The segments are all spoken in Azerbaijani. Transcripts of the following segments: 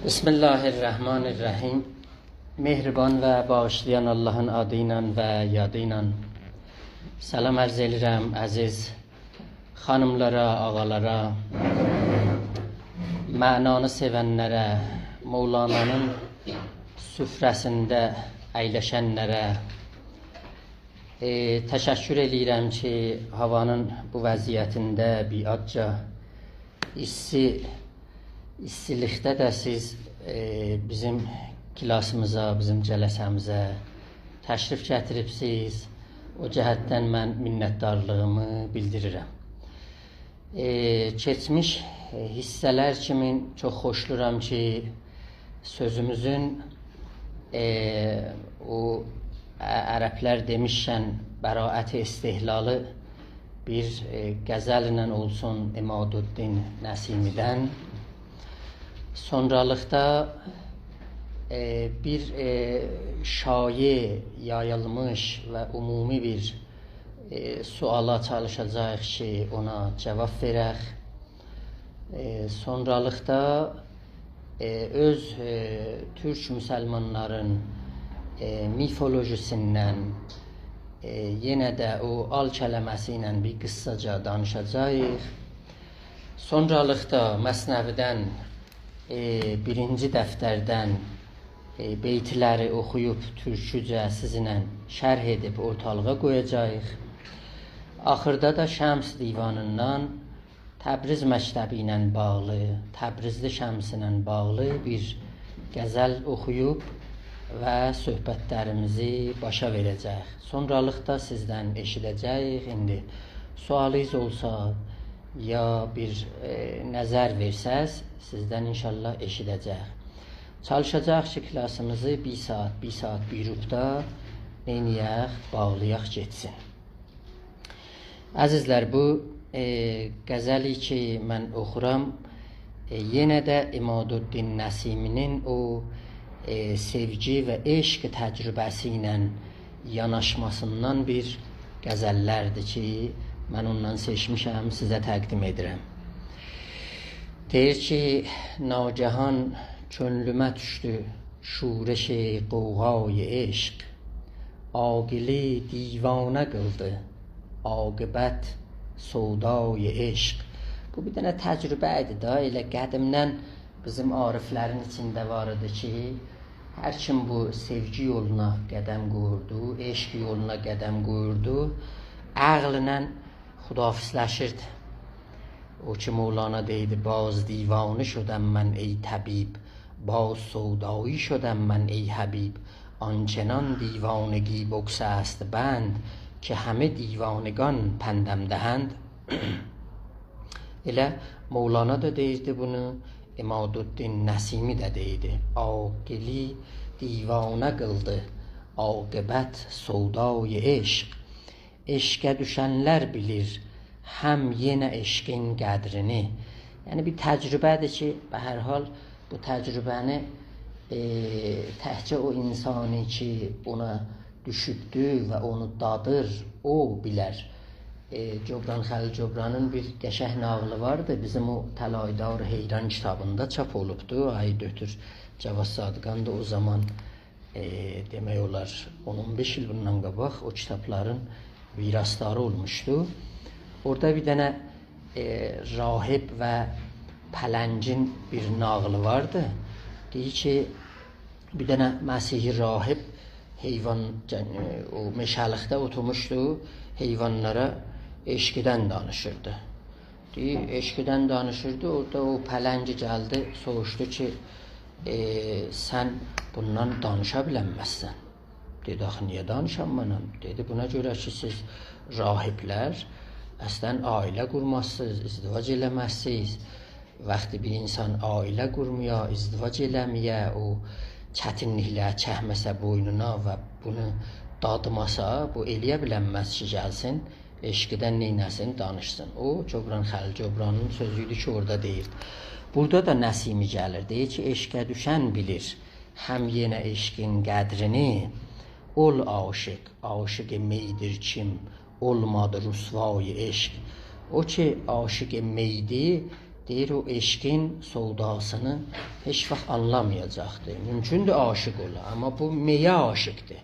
Bismillahirrahmanirrahim. Mehriban və bağışlayan Allahın adı ilə və yadı ilə salam ərz edirəm əziz xanımlara, ağalara, mənanı sevənlərə, Mevlana'nın süfrəsində əyləşənlərə təşəkkür edirəm ki, havanın bu vəziyyətində biatca istilikdə də siz bizim klasımıza, bizim cələsəmizə təşrif gətiribsiz. O cəhətdən mən minnətdarlığımı bildirirəm. Keçmiş hissələr kimi çox xoşluram ki, sözümüzün o ərəblər demişkən bəraət-i istihlalı bir qəzəl ilə olsun İmaduddin Nəsimidən. Sonralıqda bir şayi, yayılmış və ümumi bir suala çalışacaq ki, ona cavab verək. Sonralıqda öz türk müsəlmanların mifolojisindən yenə də o al kələməsi ilə bir qıssaca danışacağıq. Sonralıqda Məsnəvidən birinci dəftərdən beytləri oxuyub türkücə sizinlə şərh edib ortalığa qoyacağıq. Axırda da Şəms divanından Təbriz məktəbi ilə bağlı, Təbrizli Şəms ilə bağlı bir qəzəl oxuyub və söhbətlərimizi başa verəcək. Sonralıqda sizdən eşidəcəyik. İndi sualınız olsa ya bir nəzər versəz, sizdən inşallah eşidəcək. Çalışacaq ki, klasımızı bir saat bir-rubda neyniyək, bağlayaq getsin. Əzizlər, bu qəzəli ki, mən oxuram, yenə də İmaduddin Nəsiminin o sevgi və eşq təcrübəsi ilə yanaşmasından bir qəzəllərdir ki, mən ondan seçmişəm, sizə təqdim edirəm. Deyir ki, nagahan könlümə düşdü şurəş-i qovğay eşq, aqili divanə qıldı, aqibət sodای eşq. Bu bir dənə təcrübə idi da, elə qədimdən bizim ariflərin içində var idi ki, hər kim bu sevgi yoluna qədəm qoyurdu, eşq yoluna qədəm qoyurdu, əqllə xudafizləşirdi. O ki, Mevlana deydi, baz divanı şodəm mən ey təbib, baz sodایی şodəm mən ey həbib, آنچنان دیوانگی بگسست است بند که همه دیوانگان پندم دهند. Elə Mevlana da deyirdi bunu, İmaduddin Nəsimi də deyirdi. Aqili divanə qıldı, aqibət sodای eşq. Eşqə düşənlər bilir, həm yenə eşqin qədrini. Yəni bir təcrübədir ki, və hər hal bu təcrübəni təhcə o insani ki, ona düşübdür və onu dadır, o bilər. Cobran Xəlil Cobranın bir qəşəng nağılı vardı, bizim o Təlaydar Heyran kitabında çap olubdu. Ay dötür Cavad Sadıqan da o zaman demək olar 10-15 il bundan qabaq o kitabların virasları olmuşdu. Orada bir dənə rahib və pələngin bir nağılı vardı. Deyir ki, bir dənə Məsihi rahib heyvan, o meşəlikdə oturmuşdu, heyvanlara eşqidən danışırdı. Deyir, eşqidən danışırdı, orada o pələngi gəldi, soruşdu ki, sən bundan danışa bilənməzsən. Dedi, axı, niyə danışam mənəm? Dedi, buna görə ki, siz rahiblər əslən ailə qurmazsınız, izdivac eləməzsiniz. Vaxtı bir insan ailə qurmuya, izdivac eləməyə, o çətinliklər çəkməsə boynuna və bunu dadmasa, bu eləyə bilənməz ki, gəlsin, eşqidən neynəsin, danışsın. O, Cobran Xəlil Cobranın sözüydü ki, orada deyir. Burada da Nəsimi gəlir, deyir ki, eşqə düşən bilir, həm yenə eşqin qədrini, ol aşıq, aşıq meydir kim, olmadı rüsvay eşq. O ki aşık meydi, deyir o eşqin soldasını heç vaxt anlamayacaqdır. Mümkündür aşık ola, amma bu meyə aşıqdır.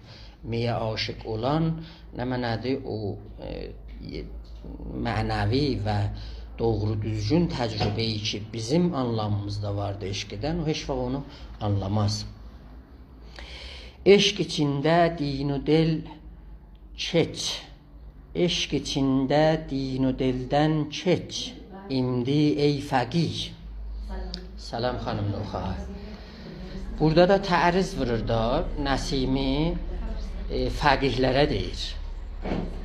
Meyə aşık olan nə mənadır? O mənəvi və doğru düzgün təcrübəyi ki, bizim anlamımızda vardı eşqdən, o heç vaxt onu anlamaz. Eşq içində din-u del keç, eşq içində din-u deldən keç, imdi ey fəqih. Salam xanım Nuxa. Burada da təriz vurur da, Nəsimi fəqihlərə deyir.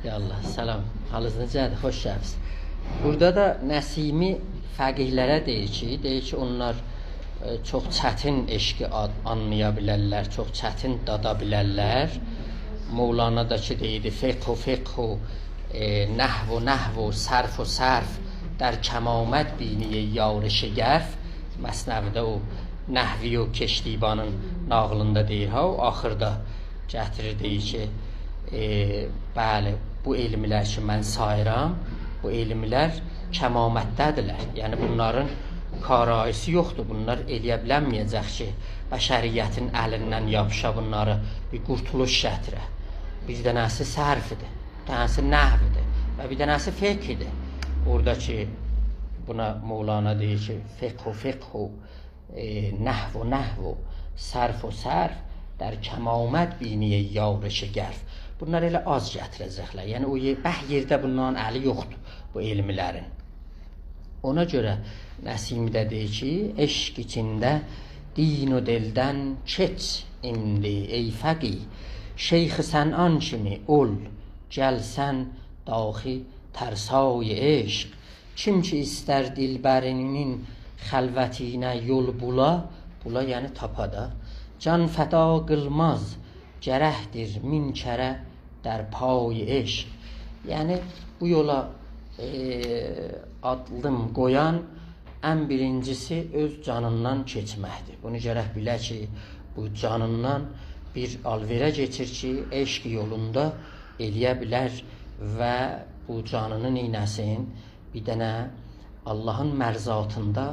Ya Allah, salam. Halınız necədir? Xoş gəldiniz. Burada da Nəsimi fəqihlərə deyir ki, onlar çox çətin eşqi anlaya bilərlər, çox çətin dada bilərlər. Mevlana da ki deyirdi, fiqhu, nəhvu, sərfu, در کمامت بینی یار شگرف. Məsnəvidə o nəhvi o Keştibanın nağlında deyir ha, o axırda gətirir deyir ki, bəli, bu elmlər ki mən sayıram, bu elmlər kəmamətdədirlər. Yəni bunların karayisi yoxdur, bunlar eləyə bilənməyəcək ki, bəşəriyyətin əlindən yapışa bunları bir qurtuluş gətirə. Bir dənəsi sərfidir, bir dənəsi nəhvidir və bir dənəsi fiqhidir. Orada ki buna Mevlana deyir ki, fiqhu, nəhvu, sərfu, در kəmamət biniyə yavr şegərf. Bunlar elə az gətirəcəklər. Yəni o yerdə bunların əli yoxdur bu elmlərin. Ona görə Nəsimidə deyir ki, eşq içində din-u deldən keç imdi ey fəqih. Şeyx Sən'an kimi ol, gəlsən daxi tərsay eşq. Kim ki istər dilbərinin xəlvətinə yol bula, bula yəni tapada, can fəda qılmaz, gərəhdir min kərə در pay eşq. Yəni bu yola addım qoyan ən birincisi öz canından keçməkdir. Bunu gərək bilə ki, bu canından bir alverə geçir ki, eşq yolunda eləyə bilər və bu canını neynəsin? Bir dənə Allahın mərzatında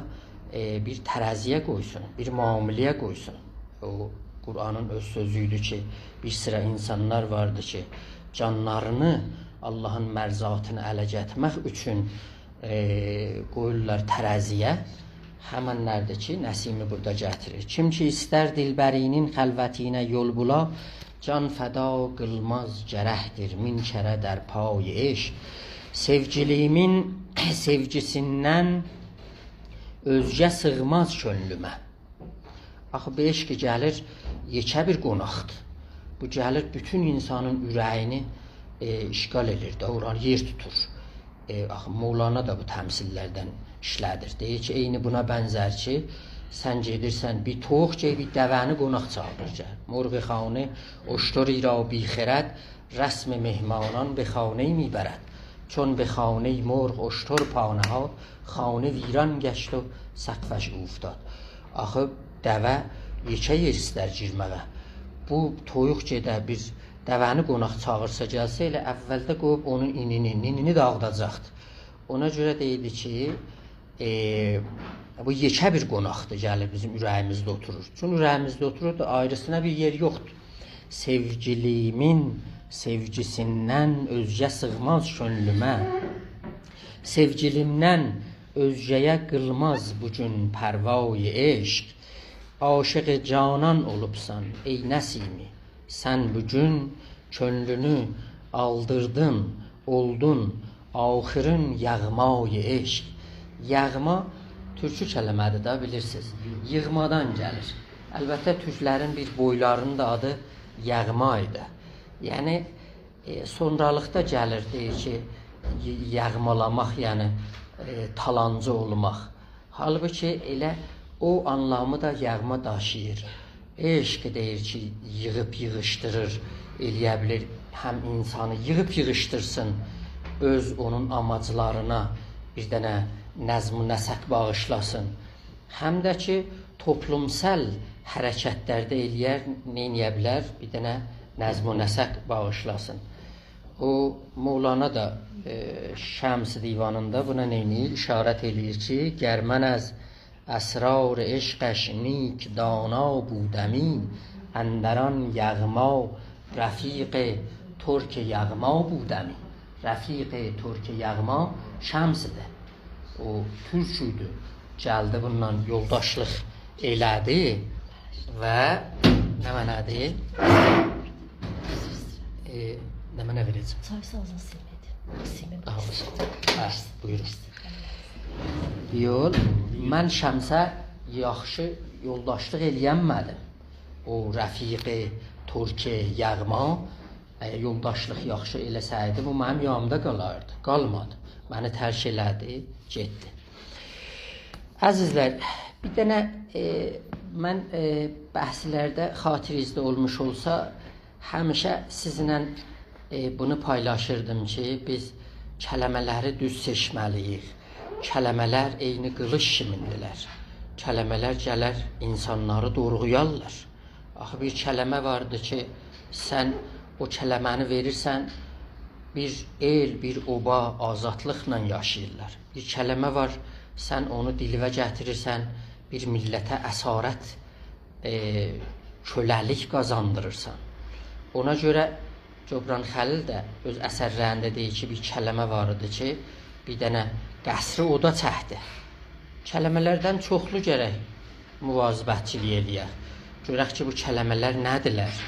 bir tərəziyə qoysun, bir müamiləyə qoysun. O Qur'anın öz sözüydü ki, bir sıra insanlar vardı ki, canlarını Allahın mərzatını ələ getmək üçün qoyurlar tərəziyə. Həmənlərdir ki, Nəsimi burada gətirir. Kim ki istər dilbərinin xəlvətinə yol bula, can fəda qılmaz, gərəhdir min kərə در pay eşq. Sevgilimin sevgisindən özgə sığmaz könlümə. Axı bu eşq gəlir yekə bir qonaqdır. Bu gəlir bütün insanın ürəyini işgal edir də, oranı yer tutur. Axı Mevlana da bu təmsillərdən işlədir. Deyir ki, eyni buna bənzər ki, sən gedirsən bir toğ ki, bir dəvəni qonaq çağırır gəl. Morğ xanə اشتری را بی خرد رسم مهمانان به خانه می برد. چون به خانه مرغ اشتر پا نهاد خانه ویران گشت و سقفش افتاد. Axı dəvə yekə yer istər girməyə. Bu toyuq gedə bir dəvəni qonaq çağırsa gəlsə elə əvvəldə qoyub onun inini dağıdacaqdır. Ona görə deyildi ki, bu yekə bir qonaqdır, gəlir bizim ürəyimizdə oturur. Çünki ürəyimizdə oturur da ayrısına bir yer yoxdur. Sevgilimin sevgisindən özgə sığmaz könlümə. Sevgilimdən özgəyə qılmaz bugün pərvay eşq. Aşık canan olubsan ey Nəsimi. Sən bugün könlünü aldırdın, oldun axırın yağmay eşq. Yağma türkü kəlmədir də, bilirsiniz. Yığmadan gəlir. Əlbəttə türklərin bir boylarının da adı yağma idi. Yəni sonralıqda gəlir, deyir ki, yağmalamaq, yəni talancı olmaq. Halbuki elə o anlamı da yağma daşıyır. Eşq deyir ki, yığıb yığışdırır, eləyə bilir, həm insanı yığıb yığışdırsın, öz onun amaclarına bir dənə nəzm-i nəsəq bağışlasın. Həm də ki, toplumsal hərəkətlərdə eləyər, neynəyə bilər, bir dənə nəzm-i nəsəq bağışlasın. O Mevlana da Şəms divanında buna neyini işarət eləyir ki, گر من از اسرار عشقش نیک دانا بودمی اندر آن یغما رفیق ترک یغما بودمی. Rəfiq Türk yağma Şəmsdir. O türk idi. Gəldi bundan yoldaşlıq elədi və nə mənadır? Nə mənə verəcəm? Sayısı azın silmedi. Buyurun. Deyir, mən Şəmsə yaxşı yoldaşlıq eləyənmədim. O rəfiq Türk yağma yoldaşlıq yaxşı eləsəydi, bu mənim yanımda qalardı. Qalmadı. Məni tərk elədi, getdi. Əzizlər, bir dənə mən bəhslərdə xatirinizdə olmuş olsa, həmişə sizinlə bunu paylaşırdım ki, biz kələmələri düz seçməliyik. Kələmələr eyni qılış kimindirlər. Kələmələr gələr, insanları doğruyarlar. Axı bir kələmə vardı ki, sən o kələməni verirsən, bir el, bir oba azadlıqla yaşayırlar. Bir kələmə var, sən onu dilivə gətirirsən, bir millətə əsarət, köləlik qazandırırsan. Ona görə Cobran Xəlil də öz əsərlərində deyir ki, bir kələmə var idi ki, bir dənə qəsri oda çəkdi. Kələmələrdən çoxlu gərək muvazibətçilik eləyək. Görək ki, bu kələmələr nədirlər?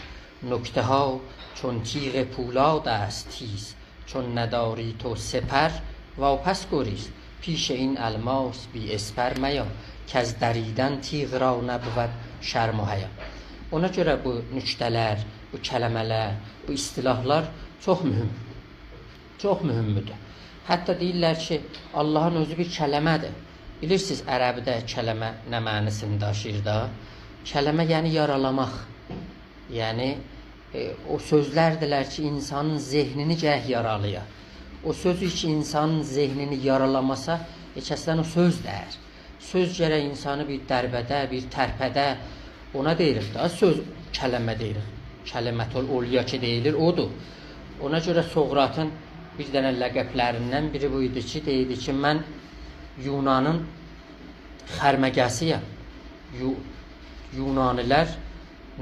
نکته ها چون تیغ پولاد است تیز چون نداری تو سپر واپس گریز پیش این الماس بی اسپر میا که از دریدن تیغ را نبود şərm و həya. Ona görə bu nüktələr, bu kələmələr, bu istilahlar çox mühüm. Çox mühümmüdür. Hətta deyirlər ki, Allahın özü bir kələmədir. Bilirsiniz, ərəbdə kələmə nə mənisini daşıyır da? Kələmə yəni yaralamaq. Yəni o sözlərdirlər ki, insanın zehnini gərək yaralaya. O sözü ki, insanın zehnini yaralamasa, əslən o söz dəyər. Söz gərək insanı bir dərbədə, bir tərpədə, ona deyirik da, söz kələmə deyirik. Kəlimətül ulya ki deyilir, odur. Ona görə Soqratın bir dənə ləqəblərindən biri bu idi ki, deyildi ki, mən Yunanın xərməgəsiyəm. Yunanilər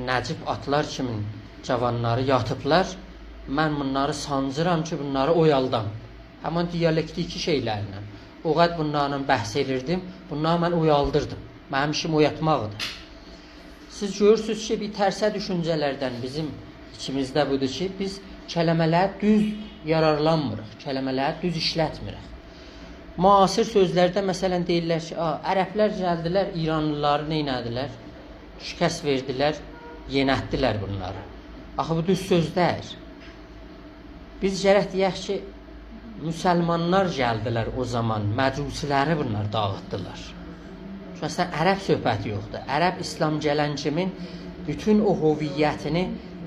nəcib atlar kimin cavanları yatıblar, mən bunları sancıram ki, bunları oyaldam. Həman diyalektiki şeylərlə. O qədər bunlarla bəhs edirdim, bunları mən oyaldırdım. Mənim işim oyatmaqdır. Siz görürsünüz ki, bir tərsə düşüncələrdən bizim içimizdə budur ki, biz kələmələri düz yararlanmırıq, kələmələri düz işlətmirik. Müasir sözlərdə məsələn deyirlər ki, ərəblər gəldilər, İranlıları neynədilər? Şikəst verdilər, yenətdilər bunları. Axı bu düz sözdər. Biz gərək deyək ki, müsəlmanlar gəldilər o zaman, məcusiləri bunlar dağıtdılar. Çünki əslən ərəb söhbəti yoxdur. Ərəb İslam gələn kimin bütün o hoviyyətini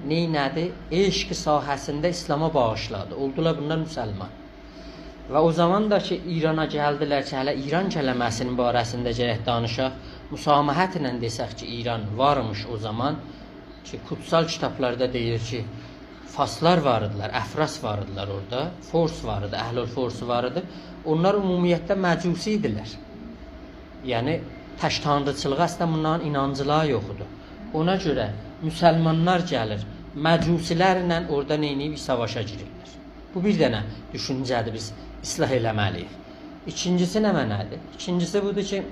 neynədi? Eşq sahəsində İslama bağışladı. Oldular bunlar müsəlman. Və o zaman da ki, İrana gəldilər ki, hələ İran kələməsinin barəsində gərək danışaq, müsaməhətlə desək ki, İran varmış o zaman ki, kutsal kitablarda deyir ki, Faslar varıdılar, Əfras varıdılar orada, Fors varıdı, Əhlül Forsu varıdı. Onlar ümumiyyətdə məcusi idilər. Yəni, tək tanrıçılığa əslən bunların inancılığı yoxdur. Ona görə müsəlmanlar gəlir, məcusilərlə orada neyniyib, savaşa girirlər. Bu bir dənə düşüncədir, biz islah eləməliyik. İkincisi nə mənədir? İkincisi budur ki,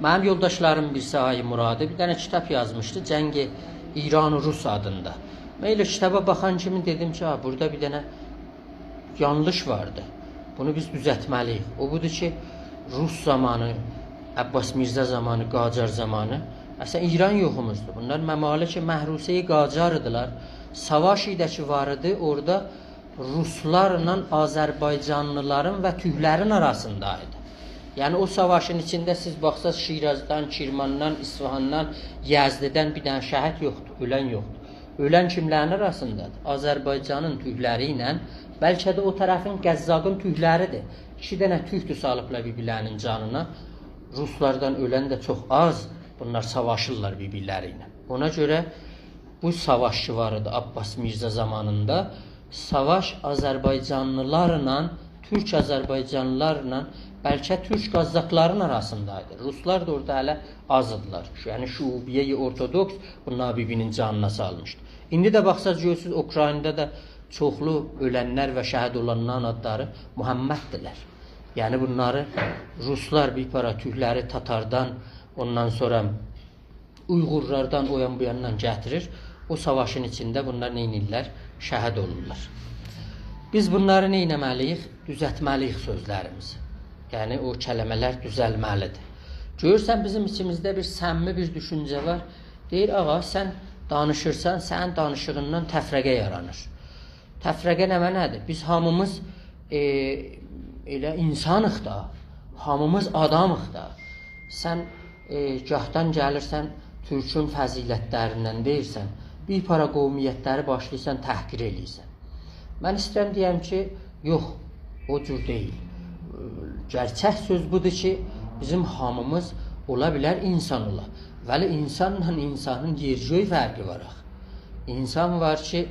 mənim yoldaşlarım birisi Ay Muradı bir dənə kitab yazmışdı, Cəngi İran-Rus adında. Mən elə kitaba baxan kimi dedim ki, burada bir dənə yanlış vardı. Bunu biz düzəltməliyik. O budur ki, Rus zamanı, Abbas Mirzə zamanı, Qacar zamanı, əslən İran yoxumuzdur. Bunlar məmalik-i Məhrusə-i Qacarıdılar. Savaş idi ki vardı, orada Ruslarla Azərbaycanlıların və Türklərin arasındaydı. Yəni o savaşın içində siz baxsaz Şirazdan, Kirmandan, İsfahandan, Yəzdidən bir dənə şəhid yoxdur, ölən yoxdur. Ölən kimlərin arasındadır? Azərbaycanın türkləri ilə, bəlkə də o tərəfin Qəzzaqın türkləridir. 2 dənə türkdür salıblar bir-birlərinin canına. Ruslardan ölən də çox az, bunlar savaşırlar bir-birləri ilə. Ona görə bu savaşçı var idi Abbas Mirzə zamanında. savaş Azərbaycanlılarla, Türk Azərbaycanlılarla, bəlkə Türk Qazzaqların arasındaydı. Ruslar da orada hələ azdılar. Yəni Şubiyə-i Ortodoks bunlar bir-birinin canına salmışdı. İndi də baxsaz görürsünüz, Ukraynada da çoxlu ölənlər və şəhid olanların adları Muhammeddirlər. Yəni bunları Ruslar bir para tühləri Tatardan, ondan sonra Uyğurlardan o yan bu yandan gətirir. O savaşın içində bunlar neynirlər? Şəhid olurlar. Biz bunları neynəməliyik? Düzəltməliyik sözlərimizi. Yəni o kələmələr düzəlməlidir. Görürsən bizim içimizdə bir səmimi bir düşüncə var. Deyir, ağa sən danışırsan, sənin danışığından təfrəqə yaranır. Təfrəqə nə mənədir? Biz hamımız elə insanıq da, hamımız adamıq da. Sən gahdan gəlirsən, Türkün fəzilətlərindən deyirsən, bir para qovmiyyətləri başlayırsan, təhqir eləyirsən. Mən istəyirəm deyəm ki, yox, o cür deyil. Gerçək söz budur ki, bizim hamımız ola bilər insan ola. Vəli insanla insanın yer-göy fərqi var. İnsan var ki,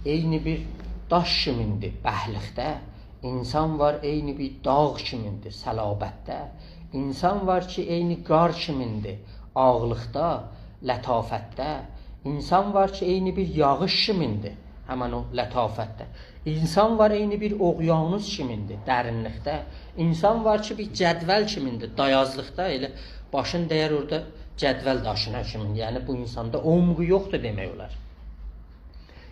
eyni bir daş kimindir bəhliqdə. İnsan var eyni bir dağ kimindir səlabətdə. İnsan var ki, eyni qar kimindir ağlıqda, lətafətdə. İnsan var ki, eyni bir yağış kimindir, həmən o lətafətdə. İnsan var eyni bir oqyanus kimindir, dərinlikdə. İnsan var ki, bir cədvəl kimindir, dayazlıqda. Elə başın dəyər orada cədvəl daşına kimin. Yəni bu insanda omğu yoxdur demək olar.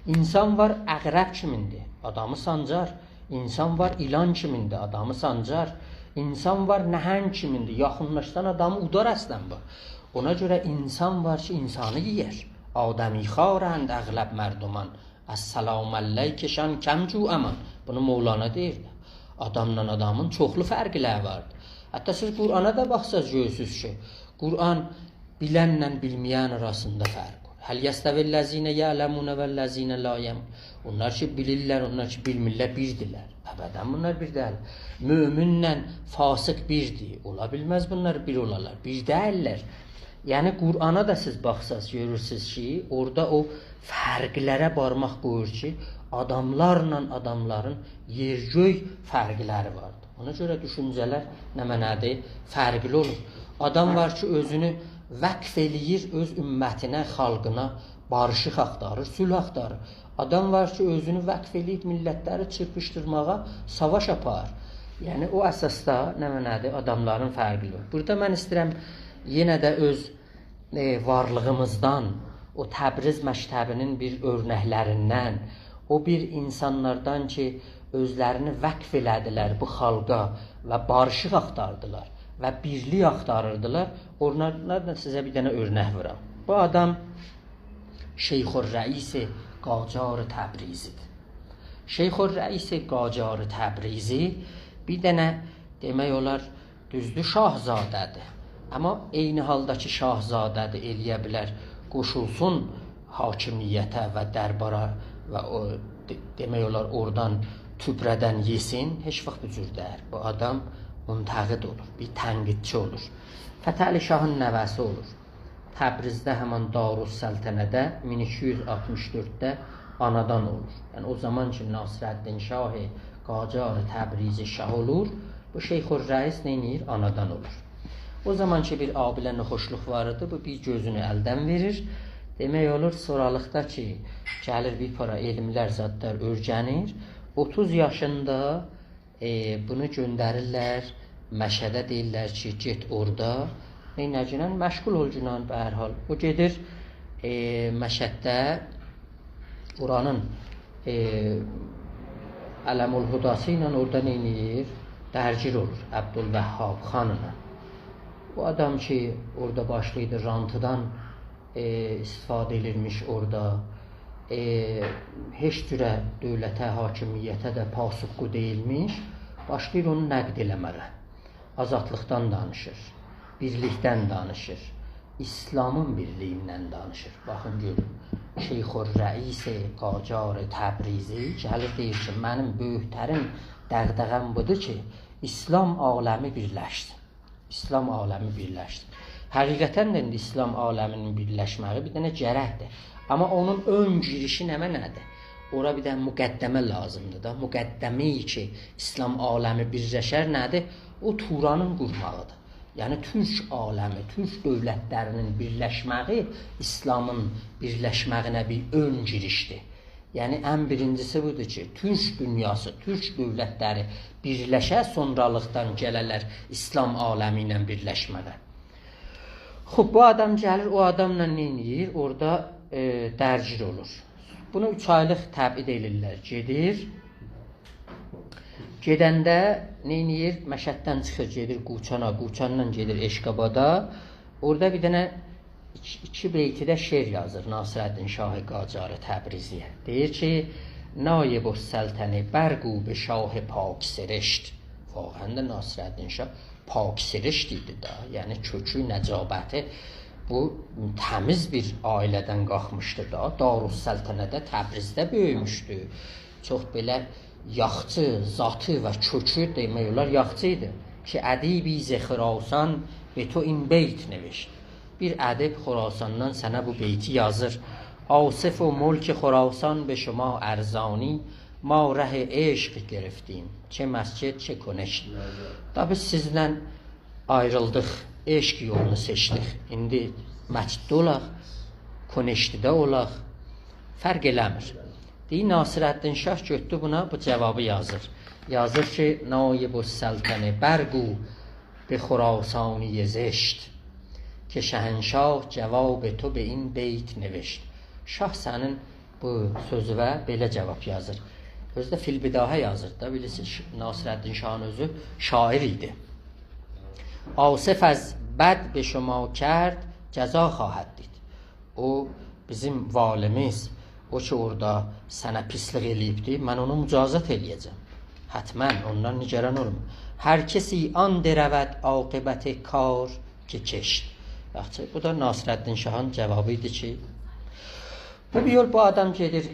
İnsan var əqrəb kimindir, adamı sancar. İnsan var ilan kimindir, adamı sancar. İnsan var nəhəng kimindir, yaxınlaşdan adamı udar əslən bu. Ona görə insan var ki, insanı yiyər. Adəmi xarənd əqləb mərduman. Əs-salam əlleykəşən kəmcu əman. Bunu Mevlana deyirdi. Adamla adamın çoxlu fərqləri vardır. Hətta siz Qur'ana da baxsaz görürsünüz ki, Qur'an bilənlə bilməyən arasında fərq var. Həl yəstəvəl-ləzinə ya'ləmunə vəl-ləzinə la yəmun. Onlar ki bilirlər, onlar ki bilmirlər birdirlər. Əbədən bunlar bir deyil. Möminlə fasıq birdir. Ola bilməz bunlar bir olarlar. Bir deyirlər. Yəni Qur'ana da siz baxsaz görürsünüz ki, orada o fərqlərə barmaq qoyur ki, adamlarla adamların yer-göy fərqləri vardır. Ona görə düşüncələr nə mənadır? Fərqli olur. Adam var ki, özünü vəqf eləyir, öz ümmətinə, xalqına barışıq axtarır, sülh axtarır. Adam var ki, özünü vəqf eləyib millətləri çırpışdırmağa savaş aparır. Yəni o əsasda nə mənadır? Adamların fərqli olur. Burada mən istəyirəm yenə də öz varlığımızdan, o Təbriz məktəbinin bir örnəklərindən, o bir insanlardan ki, özlərini vəqf elədilər bu xalqa və barışıq axtardılar və birlik axtarırdılar. Onlardan sizə bir dənə örnək verirəm. Bu adam Şeyxü'r-Rəis Qacar Təbrizidir. Şeyxü'r-Rəis Qacar Təbrizi bir dənə demək olar düzdür şahzadədir. Amma eyni haldakı şahzadədir, eləyə bilər, qoşulsun hakimiyyətə və dərbara və o, demək olar oradan tübrədən yesin, heç vaxt bu cür deyir. Bu adam müntəqid olur, bir tənqidçi olur. Fətəli Şahın nəvəsi olur. Təbrizdə həmən Darüssəltənədə 1264-də anadan olur. Yəni o zaman ki Nasirəddin Şah Qacar Təbrizi şah olur, bu Şeyxü'r-Rəis neynir? Anadan olur. O zaman ki bir abilə xoşluq var idi, bu bir gözünü əldən verir. Demək olur sonralıqda ki gəlir bir para elmlər, zadlar öyrənir. 30 yaşında bunu göndərirlər Məşədə, deyirlər ki get orada neynəcənən məşğul olcunan və hər hal. O gedir Məşəddə oranın Ələmül Hudası ilə orada neynir? Dərgir olur Əbdülvəhhab xanına. Bu adam ki orada başlaydı rantıdan istifadə edilmiş orada. Heç cürə dövlətə, hakimiyyətə də pasıqqu deyilmiş. Başlayır onu nəqd eləməyə. Azadlıqdan danışır, birlikdən danışır, İslamın birliyindən danışır. Baxın görün, Şeyxü'r-Rəis Qacar Təbrizi gəlir deyir ki, mənim böyüklərin dəğdəğəm budur ki, İslam aləmi birləşsin. İslam aləmi birləşdi. Həqiqətən də indi İslam aləminin birləşməyi bir dənə gərəkdir. Amma onun ön girişi nə mənədir? ora bir də müqəddəmə lazımdır da. Müqəddəmi ki, İslam aləmi birləşər nədir? O Turanın qurmağıdır. Yəni Türk aləmi, Türk dövlətlərinin birləşməyi İslamın birləşməyinə bir ön girişdir. Yəni ən birincisi budur ki, Türk dünyası, Türk dövlətləri birləşə, sonralıqdan gələrlər İslam aləmi ilə birləşmədə. Xub, bu adam gəlir, o adamla nə edir? Orada dərgir olur. Bunu 3 aylıq təbid edirlər, gedir. Gedəndə nə edir? Məşəddən çıxır, gedir Quçana, Quçandan gedir Eşqabada. Orada bir dənə iki beytidə şeir yazır Nasirəddin Şahı Qacarı Təbriziyə. Deyir ki, Naib o səltəni bərqu be şah pak sirişt. Vaxən də Nasirəddin Şah pak sirişt idi da. Yəni kökü, nəcabəti bu təmiz bir ailədən qalxmışdı da. Darussəltənədə Təbrizdə böyümüşdü. Çox belə yaxçı, zatı və kökü demək olar yaxçı idi. Ki ədibi Xurasan ve to in beyt نوشت. Bir ədib Xurasandan sənə bu beyti yazır. آصف و ملک خراسان به شما ارزانی ما ره عشق گرفتیم چه مسcid çe کنشت. Da biz sizlə ayrıldıq, eşq yolunu seçdik. İndi məsciddə olaq, koniştidə olaq, fərq eləmir. Deyir, Nasirəddin Şah götdü buna bu cavabı yazır. Yazır ki, Naib-u Səltəni bərqu be Xurasani zişt ki şəhənşah cavab to be in beyt نوشت. Şah sənin bu sözüvə belə cavab yazır. Özü də filbidahə yazır da, bilirsiniz, Nasirəddin Şahın özü şair idi. Asif az bad be şuma کرد cəza xahəd did. O bizim valimiz, o ki orada sənə pislik eləyibdi, mən onu mücazat eləyəcəm. Hətmən ondan nigaran olma. Hər kəsi an derəvəd aqibət kar ki keşt. Yaxşı, bu da Nasirəddin Şahın cavabı idi ki, bu bir yol bu adam gedir,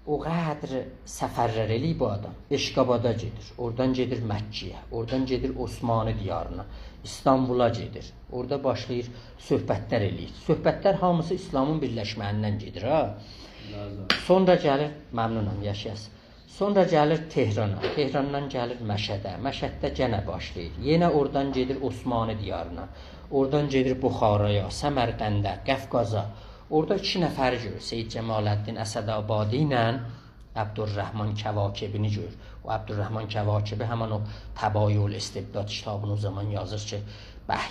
o qədr səfərlər eləyib bu adam. Eşqabada gedir, oradan gedir Məkkiyə, oradan gedir Osmanlı diyarına, İstanbula gedir. Orada başlayır söhbətlər eləyir. Söhbətlər hamısı İslamın birləşməyindən gedir. Ha? Sonra gəlir, məmnunam, yaşayasın. Sonra gəlir Tehrana, Tehrandan gəlir Məşədə, Məşəddə gənə başlayır. Yenə oradan gedir Osmanlı diyarına, oradan gedir Buxaraya, Səmərqəndə, Qəfqaza. Orada 2 nəfəri görür. Seyyid Cəmaləddin Əsədabadi ilə Abdurrahman Kəvakibini görür. O Abdurrahman Kəvakibi həmən o Təbayül İstibdad kitabını o zaman yazır ki,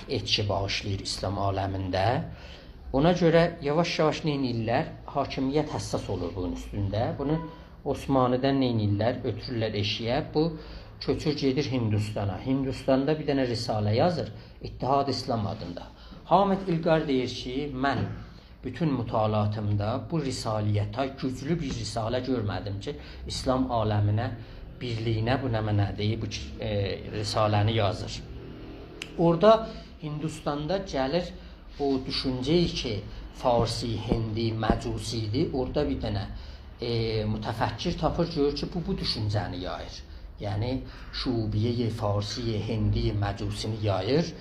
et ki bağışlayır İslam aləmində. Ona görə yavaş-yavaş neynirlər? Hakimiyyət həssas olur bunun üstündə. Bunu Osmanlıdan neynirlər? Ötürürlər eşiyə. Bu köçür gedir Hindistana. Hindistanda bir dənə risalə yazır. İttihad İslam adında. Hamid İlqar deyir ki, mən bütün mütalaatımda bu risaliyətə güclü bir risalə görmədim ki, İslam aləminə, birliyinə bu nə deyib, bu risaləni yazır. Orada Hindistanda gəlir o düşüncəyi ki, Farsi, Hindi, Məcusidir. Orada bir dənə mütəfəkkir tapır, görür ki, bu düşüncəni yayır. Yəni, şubiyə Farsi, Hindi, Məcusini yayır.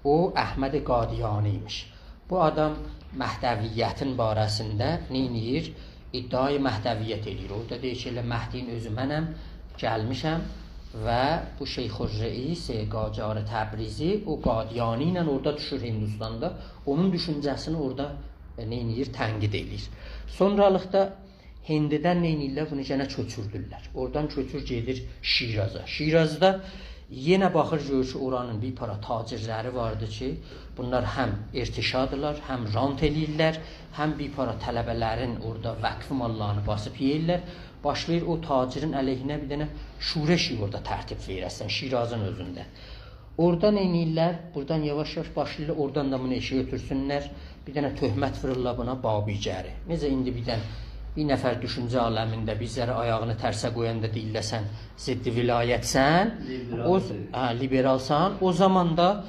O, Əhməd Qadiyani imiş. Bu adam Məhdəviyyətin barəsində neyniyir? İddiayı Məhdəviyyət edir. Orada deyir ki, Məhdiyin özü mənəm, gəlmişəm və bu Şeyxur-Reis, Qacar Təbrizi o Qadiyani ilə orada düşür Hindistanda. Onun düşüncəsini orada neyniyir? Tənqid edir. Sonralıqda Hindidən neyniyirlər? Bunu yenə köçürdürlər. Oradan köçür gedir Şiraza. Şirazda yenə baxır, görür ki, oranın bir para tacirləri vardı ki, bunlar həm irtişadırlar, həm rant eləyirlər, həm bir para tələbələrin orada vəqfi mallarını basıb yeyirlər. Başlayır o tacirin əleyhinə bir dənə şureşi orada tərtib verəsən, Şirazın özündə. Oradan eynirlər, buradan yavaş-yavaş başlayırlar, oradan da bunu eşi götürsünlər, bir dənə töhmət vururlar buna Babicəri. Necə indi bir nəfər düşüncə aləmində bizləri ayağını tərsə qoyanda deyirləsən, ziddi vilayətsən, liberalsan, o zaman da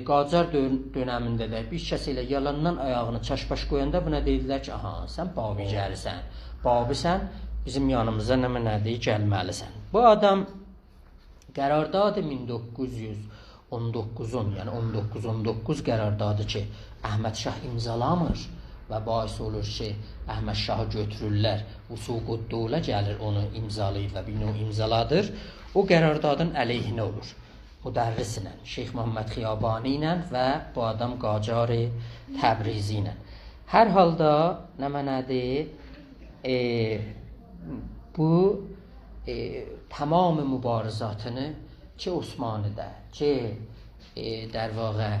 Qacar dönəmində də bir kəs ilə yalandan ayağını çaşbaş qoyanda buna deyirlər ki, aha, sən Babicərisən, Babisən, bizim yanımıza nədir, gəlməlisən. Bu adam qərardadı 1919-un, yəni 1919 qərardadı ki, Əhməd Şah imzalamır. və bais olur ki, Əhməd Şahı götürürlər, Vüsuqud-Dövlə gəlir onu imzalayır və bir növ imzaladır. O qərardadın əleyhinə olur. Müdərris ilə, Şeyx Muhammed Xiyabani ilə və bu adam Qacar Təbrizi ilə. Hər halda nə mənədir? Bu tamam mübarizatını ki Osmanlıda, ki در واقع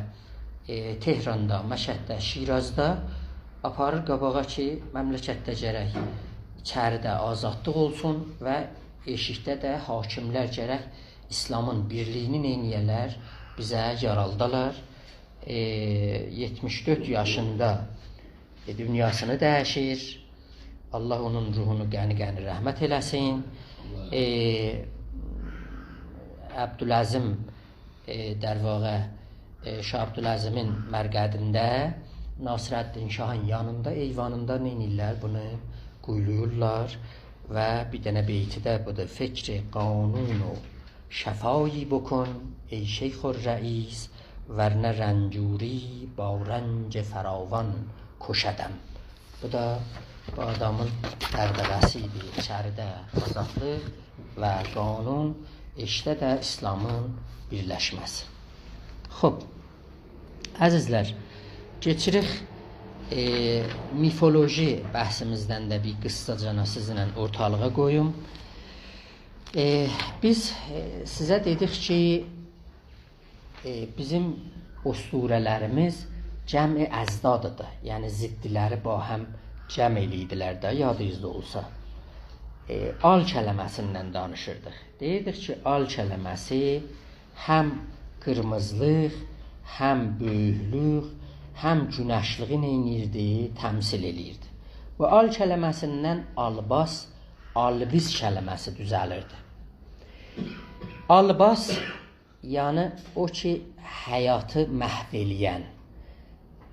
Tehranda, Məşəddə, Şirazda aparır qabağa ki, məmləkətdə gərək içəridə azadlıq olsun və eşikdə də hakimlər gərək İslamın birliyini neyniyələr, bizə yaraldalar. 74 yaşında dünyasını dəyişir. Allah onun ruhunu qəni-qəni rəhmət eləsin. Abdüləzim در واقع Şah Abdüləzimin mərqədində Nasirəddin Şahın yanında, eyvanında neynirlər bunu quyuluyurlar və bir dənə beyti də budur. Fikri qanunu şəfایی bکن ey şeyxur rəis vərnə rəncuri با رنج فراوان کشدم. Bu da bu adamın dərdəvəsidir. İçəridə azadlıq və qanun, eşdə də İslamın birləşməsi. Xoş, əzizlər, keçirik mifoloji bəhsimizdən də bir qıssacana sizinlə ortalığa qoyum. Biz sizə dedik ki, bizim usturələrimiz cəm-i əzdadıdır. Yəni ziddiləri ba həm cəm eləyidilər də, yadınızda olsa. Al kələməsindən danışırdıq. Deyirdik ki, al kələməsi həm qırmızılıq, həm böyüklük, həm günəşliği neynirdi, təmsil eləyirdi. Bu al kələməsindən albas, albis kələməsi düzəlirdi. Albas, yəni o ki, həyatı məhv eləyən,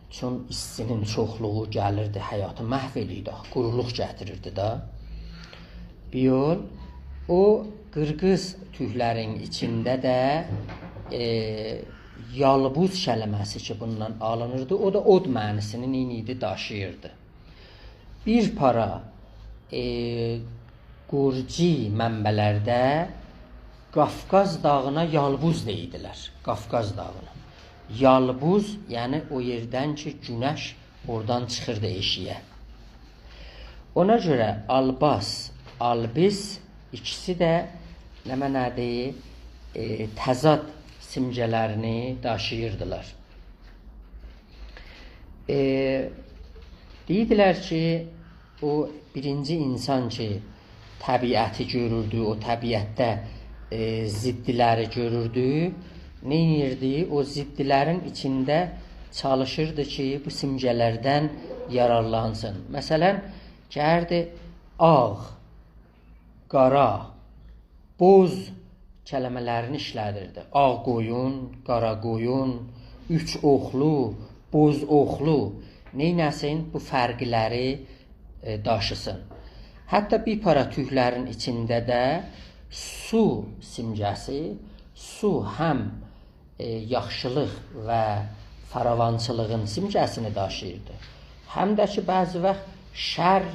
çün istinin çoxluğu gəlirdi, həyatı məhv eləyirdi, quruluq gətirirdi da. Bir yol, o qırqız tüylərin içində də yalbuz kələməsi ki, bundan alınırdı, o da od mənisini neydi, daşıyırdı. Bir para Qurci mənbələrdə Qafqaz dağına yalbuz deyidilər. Qafqaz dağına. Yalbuz, yəni o yerdən ki, günəş oradan çıxırdı eşiyə. Ona görə albas, albis ikisi də nə mənədir? Təzad simgələrini daşıyırdılar. Deyidilər ki, o birinci insan ki, təbiəti görürdü, o təbiətdə ziddiləri görürdü, neynirdi? O ziddilərin içində çalışırdı ki, bu simgələrdən yararlansın. Məsələn, gəlirdi ağ, qara, boz kələmələrini işlədirdi. Ağ qoyun, qara qoyun, üç oxlu, boz oxlu, neynəsin? Bu fərqləri daşısın. Hətta bir para tüylərin içində də su simgəsi, su həm yaxşılıq və faravançılığın simgəsini daşıyırdı, həm də ki, bəzi vaxt şər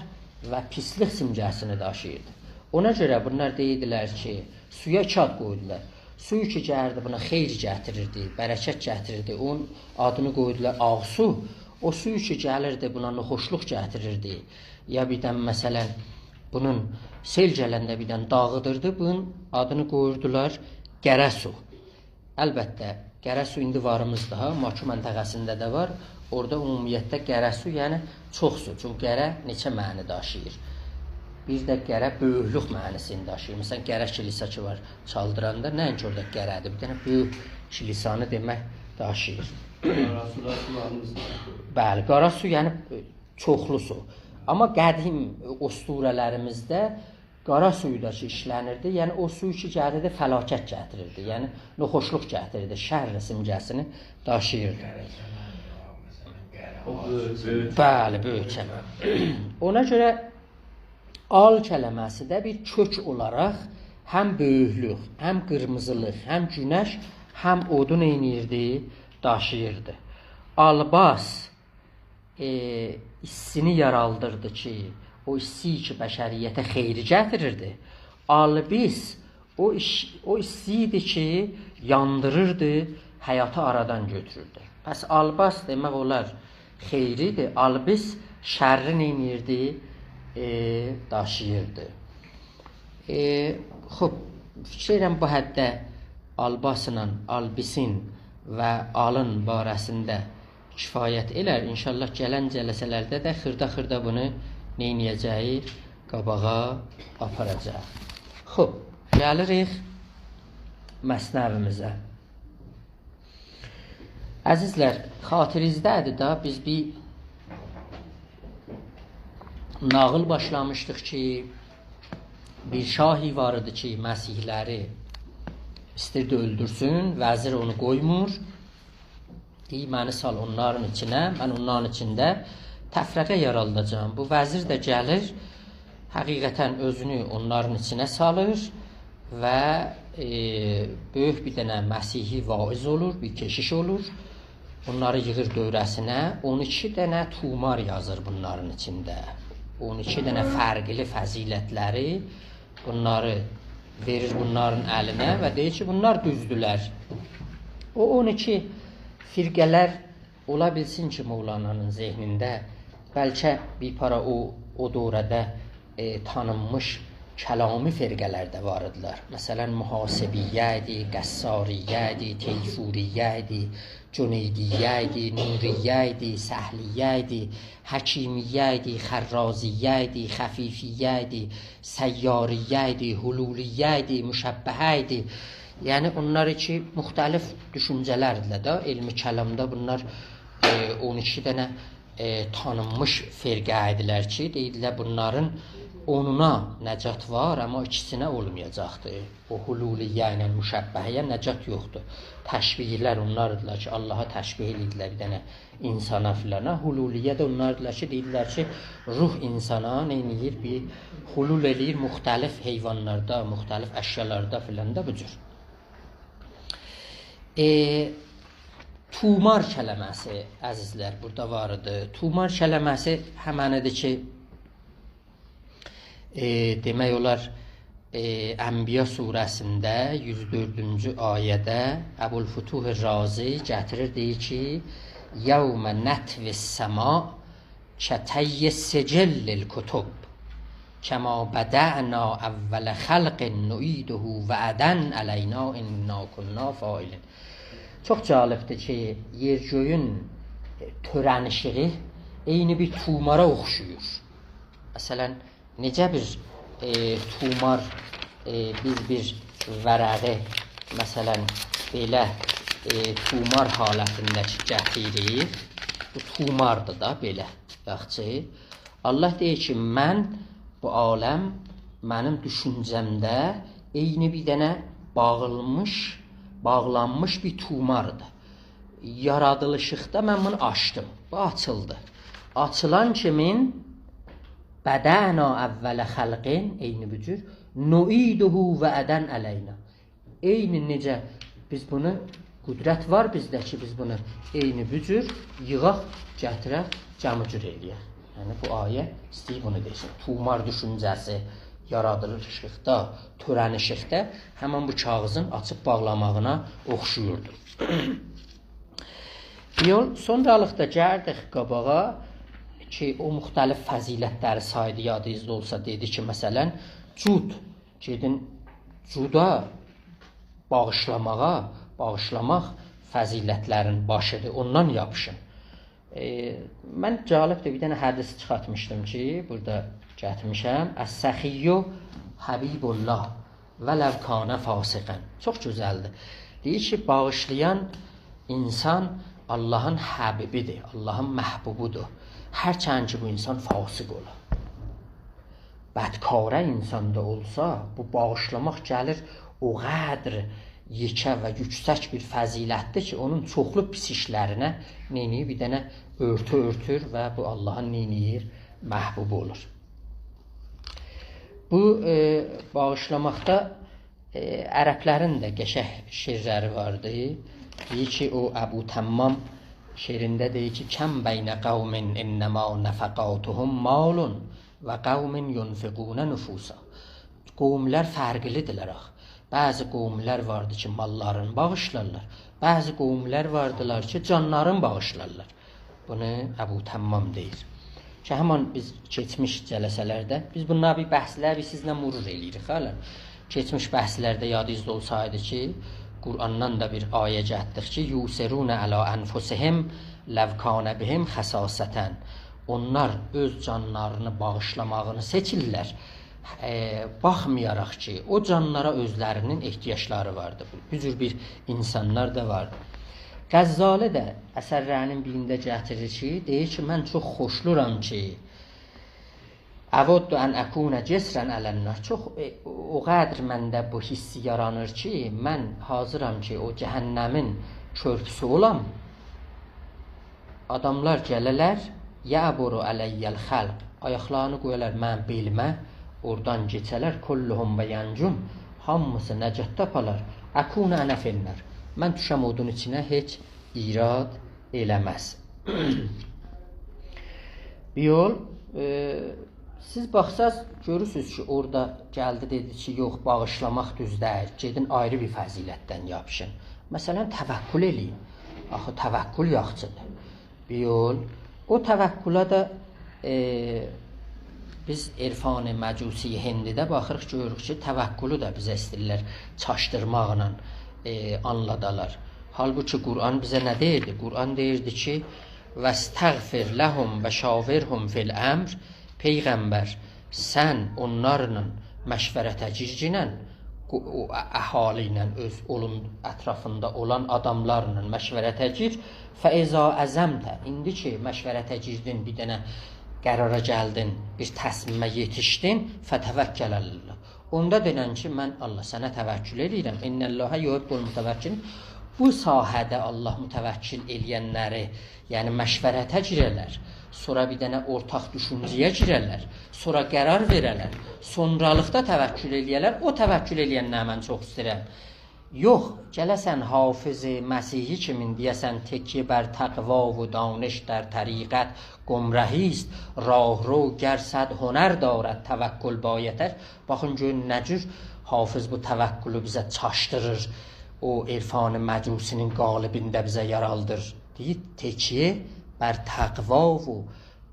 və pislik simgəsini daşıyırdı. Ona görə bunlar deyidilər ki, suya kağıt qoydular. Suyu ki, gəlirdi, buna xeyr gətirirdi, bərəkət gətirirdi. Onun adını qoydular ağsu. O suyu ki, gəlirdi, buna xoşluq gətirirdi. Ya birdən, məsələn, bunun sel gələndə birdən dağıdırdı, bunun adını qoyurdular Gərəsu. Əlbəttə, Gərəsu indi varımızda, Makı məntəqəsində də var. Orada ümumiyyətdə Gərəsu, yəni çox su. Çünki qərə neçə məni daşıyır. Bir də qərə böyüklük mənisini daşıyır. Məsələn, qərə kilisası var çaldıranda, nəinki orada qərədir. Bir dənə böyük kilisanı demək daşıyır. Bəli, qara su yəni çoxlu su. Amma qədim usturələrimizdə qara suyu da ki işlənirdi. Yəni o suyu ki gəlirdi, fəlakət gətirirdi. Yəni noxoşluq gətirirdi, şər simgəsini daşıyırdı. Bəli, böyük kələmə. Ona görə al kələməsi də bir kök olaraq həm böyüklük, həm qırmızılıq, həm günəş, həm odun eynirdi, daşıyırdı. Albas, hissini yaraldırdı ki, o hissi ki bəşəriyyətə xeyri gətirirdi. Albis o hissiydi ki, yandırırdı, həyatı aradan götürürdü. Pəs albas demək olar xeyridir. Albis şərri neynirdi? Daşıyırdı. Xub, fikir edirəm bu həddə albasla albisin və alın barəsində kifayət elər. İnşallah gələn cələsələrdə də xırda-xırda bunu neyniyəcəyik? Qabağa aparacaq. Xub, gəlirik məsnəvimizə. Əzizlər, xatirizdədir da, biz bir nağıl başlamışdıq ki, bir şahi var idi ki, məsihləri istirdi öldürsün, vəzir onu qoymur. Deyir, məni sal onların içinə, mən onların içində təfrəqə yaraldacağım. Bu vəzir də gəlir, həqiqətən özünü onların içinə salır və böyük bir dənə Məsihi vaiz olur, bir keşiş olur. Onları yığır dövrəsinə, 12 dənə tumar yazır bunların içində. 12 dənə fərqli fəzilətləri bunları verir bunların əlinə və deyir ki, bunlar düzdülər. O 12 firqələr ola bilsin ki, Mevlana'nın zehnində bəlkə bir para o dövrədə tanınmış kəlami firqələr də var idilər. Məsələn, Mühasibiyyə idi, Qəssariyyə idi, Teyfuriyyə idi, Cüneydiyyə idi, Nuriyyə idi, Səhliyyə idi, Həkimiyyə idi, Xərraziyyə idi, Xəfifiyyə idi, Səyyariyyə idi, Hululiyyə idi, Müşəbbəhə idi. Yəni, onlar ki, müxtəlif düşüncələrdirlər də. Elmi kəlamda bunlar 12 dənə tanınmış firqə idilər ki, deyirlər bunların 10'una nəcat var, amma ikisinə olmayacaqdır. O hululiyyə ilə müşəbbəhəyə nəcat yoxdur. Təşbihlər onlardılar ki, Allaha təşbih edirlər bir dənə insana filana. Hululiyyə də onlardılar ki, deyirlər ki, ruh insana neyniyir? Bir hulul eləyir müxtəlif heyvanlarda, müxtəlif əşyalarda filanda bu cür. Tumar kələməsi, əzizlər, burada var idi. Tumar kələməsi həmənidir ki, demək olar Ənbiya surəsində 104-cü ayədə Əbulfütuh Razi gətirir, deyir ki, Yəvmə nətvis səma kətəyyə səcəllil kutub kəma bədə'na əvvələ xəlqin nu'iduhu və ədən əleyna inna kunna failin. Çox cəlibdir ki, yer-göyün törənişiği eyni bir tumara oxşuyur. Məsələn, necə bir tumar biz bir vərəqi məsələn belə tumar halətində gətirir. Bu tumardır da belə. Yaxşı. Allah deyir ki, mən bu aləm mənim düşüncəmdə eyni bir dənə bağlanmış bir tumardır. Yaradılışıqda mən bunu açdım. Bu açıldı. Açılan kimin bədəna əvvələ xəlqin eyni bu cür nu'iduhu və ədən əleyna. Eyni necə biz bunu qüdrət var bizdə ki, biz bunu eyni bu cür yığaq, gətirək, cəmcür eləyək. Yəni bu ayə istəyir bunu desin. Tumar düşüncəsi yaradılışıqda, törənişiqdə həmən bu kağızın açıb bağlamağına oxşuyurdu. Yol sonralıqda gəldik qabağa ki, o müxtəlif fəzilətləri saydı, yadınızda olsa dedi ki, məsələn, cud, gedin cuda bağışlamaq fəzilətlərin başıdır, ondan yapışın. Mən cəlibdir, bir dənə hədis çıxartmışdım ki, burada gətirmişəm. Əs-səxiyyu Habibullah və ləv kanə fasiqən. Çox gözəldir. Deyir ki, bağışlayan insan Allahın həbibidir, Allahın məhbubudur. Hərçənd ki, bu insan fasıq ola. Bədkarə insanda olsa, bu bağışlamaq gəlir o qədr yekə və yüksək bir fəzilətdir ki, onun çoxlu pis işlərinə neyniyir? Bir dənə örtür və bu Allahın neyniyir? Məhbubu olur. Bu bağışlamaqda ərəblərin də qəşəng şeirləri vardı. Deyir ki, o Əbu Təmmam şehrində deyir ki, kəm beynə qavmin innəmə nəfəqatuhum malun və qavmin yunfiqunə nüfusa. Qovmlər fərqlidirlər axı. Bəzi qovmlər vardı ki, mallarını bağışlarlar. Bəzi qovmlər vardılar ki, canlarını bağışlarlar. Bunu Əbu Təmmam deyir. Ki, həman biz keçmiş cələsələrdə, biz bunlar bir bəhslər, biz sizlə murur eləyirik. Keçmiş bəhslərdə yadınızda olsaydı ki, Qur'andan da bir ayə cəhətdir ki, yusirunə ələ ənfusihim ləvkanə bihim xəsasətən. Onlar öz canlarını bağışlamağını seçirlər. Baxmayaraq ki, o canlara özlərinin ehtiyacları vardı. Bu cür bir insanlar da vardı. Qəzzali də əsərlərinin birində gətirir ki, deyir ki, mən çox xoşluram ki, əvuddu ən əkunə cəsrən ələnnar. Çox o qədər məndə bu hissi yaranır ki, mən hazıram ki, o cəhənnəmin körpüsü olam. Adamlar gələrlər, yəburu ələyyəl xəlq. Ayaqlarını qoyarlar mən belimə, oradan geçələr, kulluhum və yancum, hamısı nəcət tapalar, əkunə ənə fennər. Mən düşəm odun içinə heç irad eləməz. Bir yol, siz baxsaz, görürsünüz ki, orada gəldi, dedi ki, yox, bağışlamaq düzdəyir, gedin ayrı bir fəzilətdən yapışın. Məsələn, təvəkkül eləyin. Axı, təvəkkül yaxçıdır. Bir yol, o təvəkkülə də biz İrfan-ı Məcusi Hindidə baxırıq, görürük ki, təvəkkülü də bizə istəyirlər çaşdırmaqla anladalar. Halbuki Qur'an bizə nə deyirdi? Qur'an deyirdi ki, vəstəğfir ləhum və şavirhum fil əmr. Peyğəmbər, sən onlarla məşvərətə gircinən, o əhali ilə, öz olun ətrafında olan adamlarla məşvərətə gir. Fəizə əzəmtə, indi ki, məşvərətə girdin, bir dənə qərara gəldin, bir təslimə yetişdin, fətəvəkkələlillah. Onda denən ki, mən Allah sənə təvəkkül edirəm. İnnəlləhə yuhibbul mütəvəkkil. Bu sahədə Allah mütəvəkkil eləyənləri, yəni məşvərətə girərlər, sonra bir dənə ortaq düşüncəyə girərlər, sonra qərar verərlər, sonralıqda təvəkkül eləyərlər, o təvəkkül eləyənləri mən çox istəyirəm. Yox, gələsən Hafiz-i Məsihi kimin deyəsən təkyə bər təqva və danış در طریقت گمرهی است راهرو گر صد هنر دارد təvəkkül bayətər. Baxın görün nə cür Hafiz bu təvəkkülü bizə çaşdırır. O İrfan-ı Məcusinin qalibində bizə yaraldır. Deyir, təkyə bər təqva və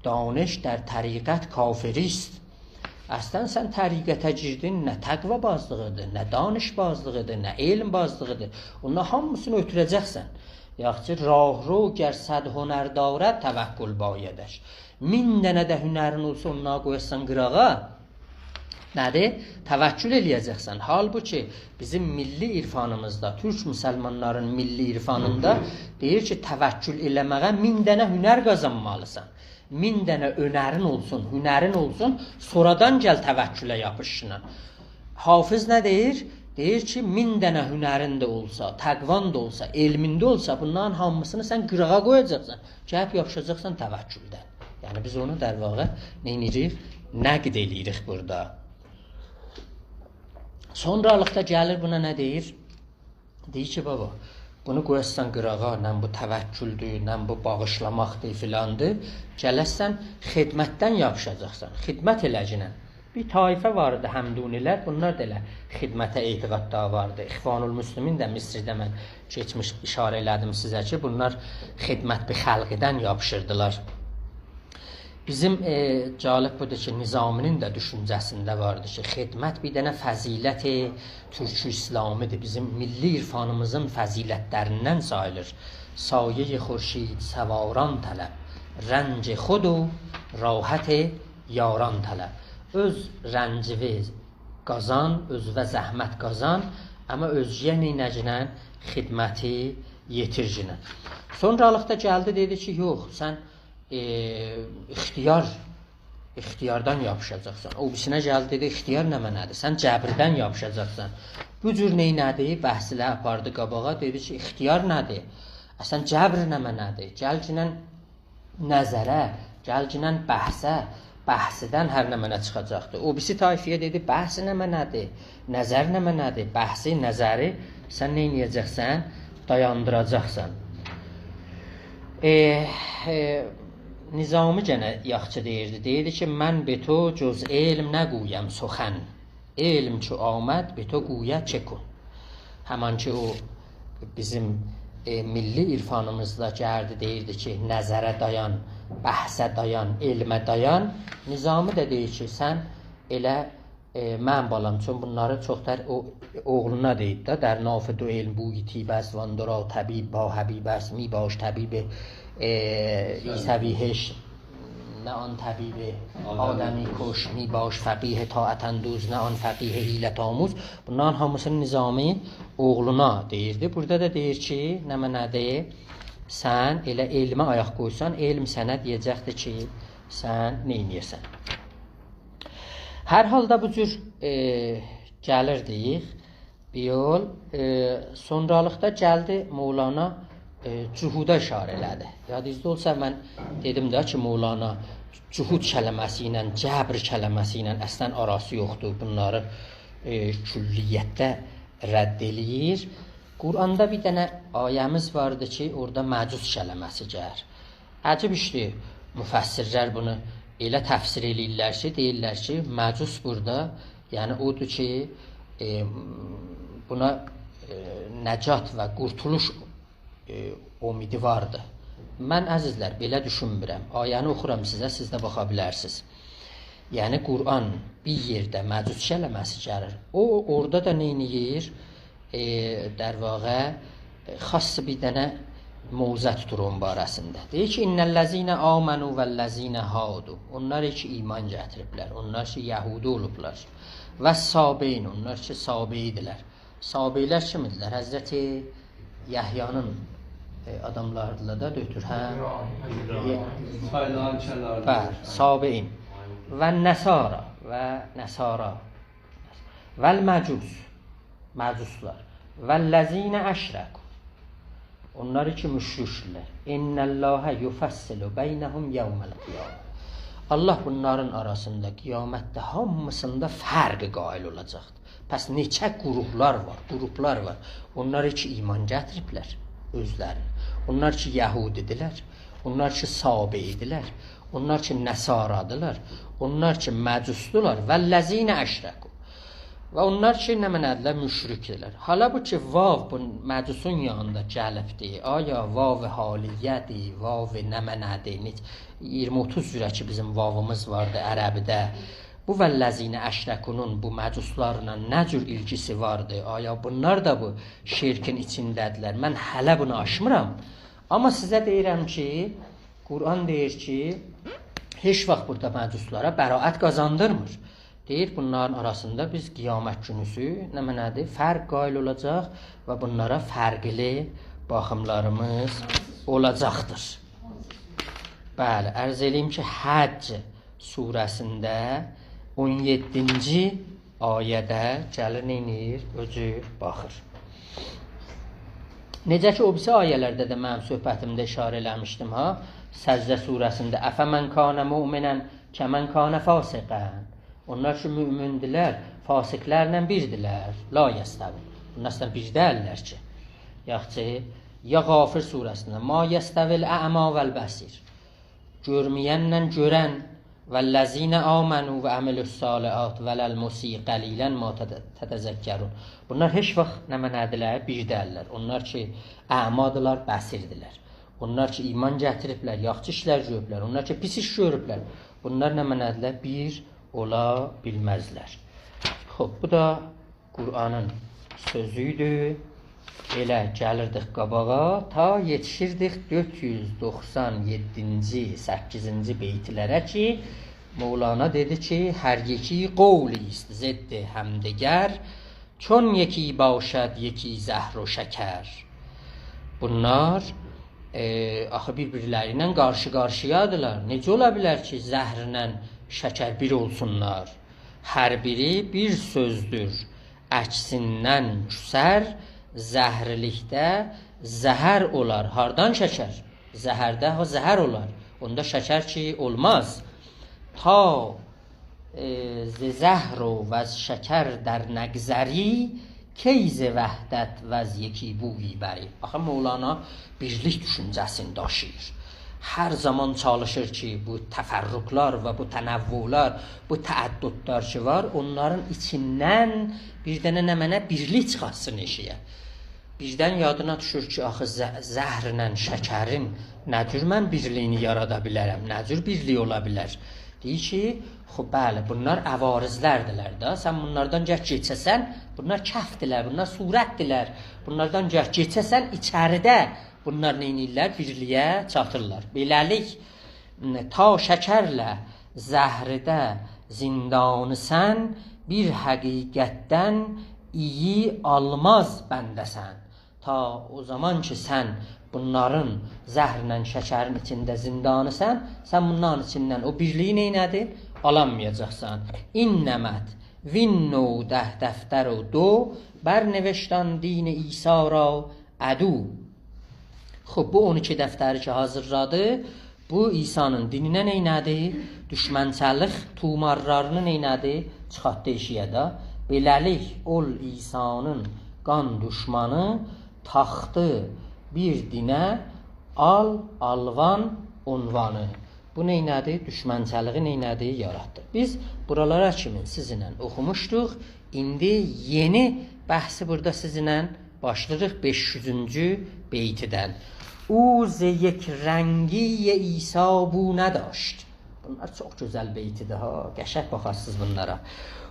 danış در طریقت kafiri است. Əslən sən təriqətə girdin, nə təqva bazlığıdır, nə danış bazlığıdır, nə elm bazlığıdır. Onunla hamısını ötürəcəksən. Yaxçı, rahro gər səd hünər darət təvəkkül bayədər. 1000 dənə də hünərin olsa onunla qoyarsan qırağa, nədir? Təvəkkül eləyəcəksən. Halbuki bizim milli irfanımızda, türk müsəlmanların milli irfanında deyir ki, təvəkkül eləməyə 1000 dənə hünər qazanmalısan. 1000 dənə önərin olsun, hünərin olsun, sonradan gəl təvəkkülə yapışına. Hafiz nə deyir? Deyir ki, 1000 dənə hünərin də olsa, təqvan da olsa, elmində olsa, bunların hamısını sən qırağa qoyacaqsan, gəlib yapışacaqsan təvəkküldən. Yəni biz onu dərvaqa nə edirik? Nəqd eləyirik burada. Sonralıqda gəlir buna nə deyir? Deyir ki, baba, bunu qoyarsan qırağa, nə bu təvəkküldür, nə bu bağışlamaqdır filandır. Gələsən, xidmətdən yapışacaqsan, xidmət eləcinən. Bir taifə vardı, həmdunilər, bunlar da elə xidmətə etiqadda vardı. İxvanul Müslümin də Misridə mən keçmiş işarə elədim sizə ki, bunlar xidmət bir xəlqidən yapışırdılar. Bizim cəlib budur ki, Nizaminin də düşüncəsində vardı ki, xidmət bir dənə fəziləti Türk-ü İslamidir. Bizim milli irfanımızın fəzilətlərindən sayılır. Sayə-i xurşid səvaran tələb, rənc xud u rahət yaran tələb. Öz rəncivi qazan, özvə zəhmət qazan, amma özgəyə neynəcənən xidməti yetircinən. Sonralıqda gəldi, dedi ki, yox, sən ixtiyardan yapışacaqsan. O birisine gəldi, dedi, ixtiyar nə mənədir? Sən cəbirdən yapışacaqsan. Bu cür neynədir? Bəhsilə apardı qabağa, dedi ki, ixtiyar nədir? Sən cəbir nə mənədir? Gəlcinən nəzərə, gəlcinən bəhsə, bəhsidən hər nə mənə çıxacaqdır. O birisi tayfiyə dedi, bəhsi nə mənədir? Nəzər nə mənədir? Bəhsi, nəzəri sən neynəyəcəksən? Dayandıracaqsan. Nizami gənə yaxşı deyirdi. Deyirdi ki, mən beto cöz elm nəguyəm suxən. Elm ki آمد beto گوید چه کن. Həman ki o bizim milli irfanımızda gəldi deyirdi ki, nəzərə dayan, bəhsə dayan, elmə dayan. Nizami də deyir ki, sən elə mən balam üçün bunları çoxlar oğluna deyib də در ناف دو علم بوی طیب است وان دو را طبیب با حبیب است می باش طبیب عیسوی نه آن طبیب آدمی کش می باش فقیه طاعت اندوز نه آن فقیه حیلت آموز. Bunların hamısını Nizami oğluna deyirdi. Burada da deyir ki, nə mənədir? Sən elə elmə ayaq qoysan, elm sənə deyəcəkdir ki, sən nə edirsən? Hər halda bu cür gəlirdik bir yol. Sonralıqda gəldi Mevlana cuhuda işarə elədi. Yadınızda olsa mən dedim də ki, Mevlana cuhud kələməsi ilə, cəbr kələməsi ilə əslən arası yoxdur. Bunları külliyyətdə rədd eləyir. Quranda bir dənə ayəmiz vardı ki, orada məcus kələməsi gəlir. Əcib işdir, müfəssirlər bunu elə təfsir eləyirlər ki, deyirlər ki, məcus burada, yəni odur ki, buna nəcat və qurtuluş umidi vardı. Mən əzizlər belə düşünmürəm. Ayəni oxuram sizə, siz də baxa bilərsiniz. Yəni Quran bir yerdə məcus kələməsi gəlir. O orada da nə edir? در واقع خاص bir dənə mövzə tutur onun barəsində. Deyir ki, innellezine amenu vellezine hadu. Onlar ki iman gətiriblər. Onlar ki yəhudi olublar. Və sabeyn, onlar ki sabeydirlər. Sabeylər kimdirlər? Həzrəti Yahyanın adamlarla da dötür, hə? Bəli, sabeyn. Və nəsara və nəsara. Vəl məcus. Məcuslar. Vəl-ləzinə əşrəku. Onları ki müşriklər. İnnəllâhə yufassilu beynəhum yevməl qiyamə. Allah bunların arasında qiyamətdə hamısında fərq qail olacaqdır. Pəs neçə qruplar var. Onlar ki iman gətiriblər özlərini. Onlar ki yəhudidirlər. Onlar ki sabeydirlər. Onlar ki nəsaradılar. Onlar ki məcusdular. Vəl-ləzinə əşrəku. Və onlar ki, nə mənədirlər? Müşrikdirlər. Hala bu ki, vav bu məcusun yanında gəlibdir. Aya vav haliyyədir, vav nə mənədir? 20-30 cürə ki, bizim vavımız vardı ərəbidə. Bu vəlləzinə əşrəkunun bu məcuslarla nə cür ilgisi vardı? Aya bunlar da bu şirkin içindədirlər. Mən hələ bunu aşmıram. Amma sizə deyirəm ki, Quran deyir ki, heç vaxt burada məcuslara bəraət qazandırmır. Deyir, bunların arasında biz qiyamət günüsü nə mənədir? Fərq qail olacaq və bunlara fərqli baxımlarımız olacaqdır. Bəli, ərz eləyim ki, Həcc surəsində 17-ci ayədə gəlir neynir? Özü baxır. Necə ki, o birisi ayələrdə də mənim söhbətimdə işarə eləmişdim, ha? Səcdə surəsində Əfəmən kanə mu'minən kəmən kanə fasiqən. Onlar ki mümindirlər, fasiqlərlə birdirlər. La yəstəvi. Bunlar aslında bir deyirlər ki. Yaxçı, ya Qafir surəsində ma yəstəvil ə'ma vəl-bəsir. Görməyənlə görən vəl-ləzinə amenu və əmilus salihat vələl-musii qəlilən ma tətəzəkkərun. Bunlar heç vaxt nə mənədirlər? Bir deyirlər. Onlar ki ə'madılar, bəsirdirlər. Onlar ki iman gətiriblər, yaxşı işlər görüblər. Onlar ki pis iş görüblər. Bunlar nə mənədirlər? Bir ola bilməzlər. Xoş, bu da Qur'anın sözüydü. Elə gəlirdik qabağa, ta yetişirdik 497-ci, 8-ci beytlərə ki, Mevlana dedi ki, hər yeki qovlist zeddi həmdegər, çon yeki başad yeki zəhr o şəkər. Bunlar axı bir-birləri ilə qarşı-qarşıyadırlar. Necə ola bilər ki, zəhrlə şəkər bir olsunlar? Hər biri bir sözdür. Əksindən küsər, zəhrilikdə zəhər olar. Hardan şəkər? Zəhərdə zəhər olar. Onda şəkər ki olmaz. Ta zəhro və şəkər در نگذری keyz vəhdət vəz yeki buği bəri. Axı Mevlana birlik düşüncəsini daşıyır. Hər zaman çalışır ki, bu təfərrüqlər və bu tənəvvülər, bu təəddüdlər ki var, onların içindən bir dənə nə mənə birlik çıxartsın eşiyə. Birdən yadına düşür ki, axı zəhrlə şəkərin nə cür mən birliyini yarada bilərəm, nə cür birlik ola bilər? Deyir ki, bəli, bunlar əvarizlərdirlər də, sən bunlardan gəl keçəsən, bunlar kəfdirlər, bunlar surətdirlər, bunlardan gəl keçəsən içəridə bunlar neynirlər? Birliyə çatırlar. Beləlik, ta şəkərlə zəhridə zindanı sən bir həqiqətdən iyi almaz bəndəsən. Ta o zaman ki sən bunların zəhrlə şəkərin içində zindanısən, sən bunların içindən o birliyi neynədir? Alamayacaqsan. İnnəmət vinnu dəftər o do bərneveşdən dini İsa ra ədû. Xub, bu 12 dəftəri ki hazırladı, bu İsa'nın dininə neynədir? Düşmənçəlik tumarlarını neynədir? Çıxartdı eşiyə də. Beləlik, ol İsa'nın qan düşmanı taxtı bir dinə al alvan unvanı. Bu neynədir? Düşmənçəliği neynədir? Yaratdı. Biz buralara kimi sizinlə oxumuşduq. İndi yeni bəhsi burada sizinlə başlayırıq 500-cü beytidən. O یک رنگی İsa bu نداشت. Bunlar çox gözəl beytidir ha. Qəşəng baxarsınız bunlara.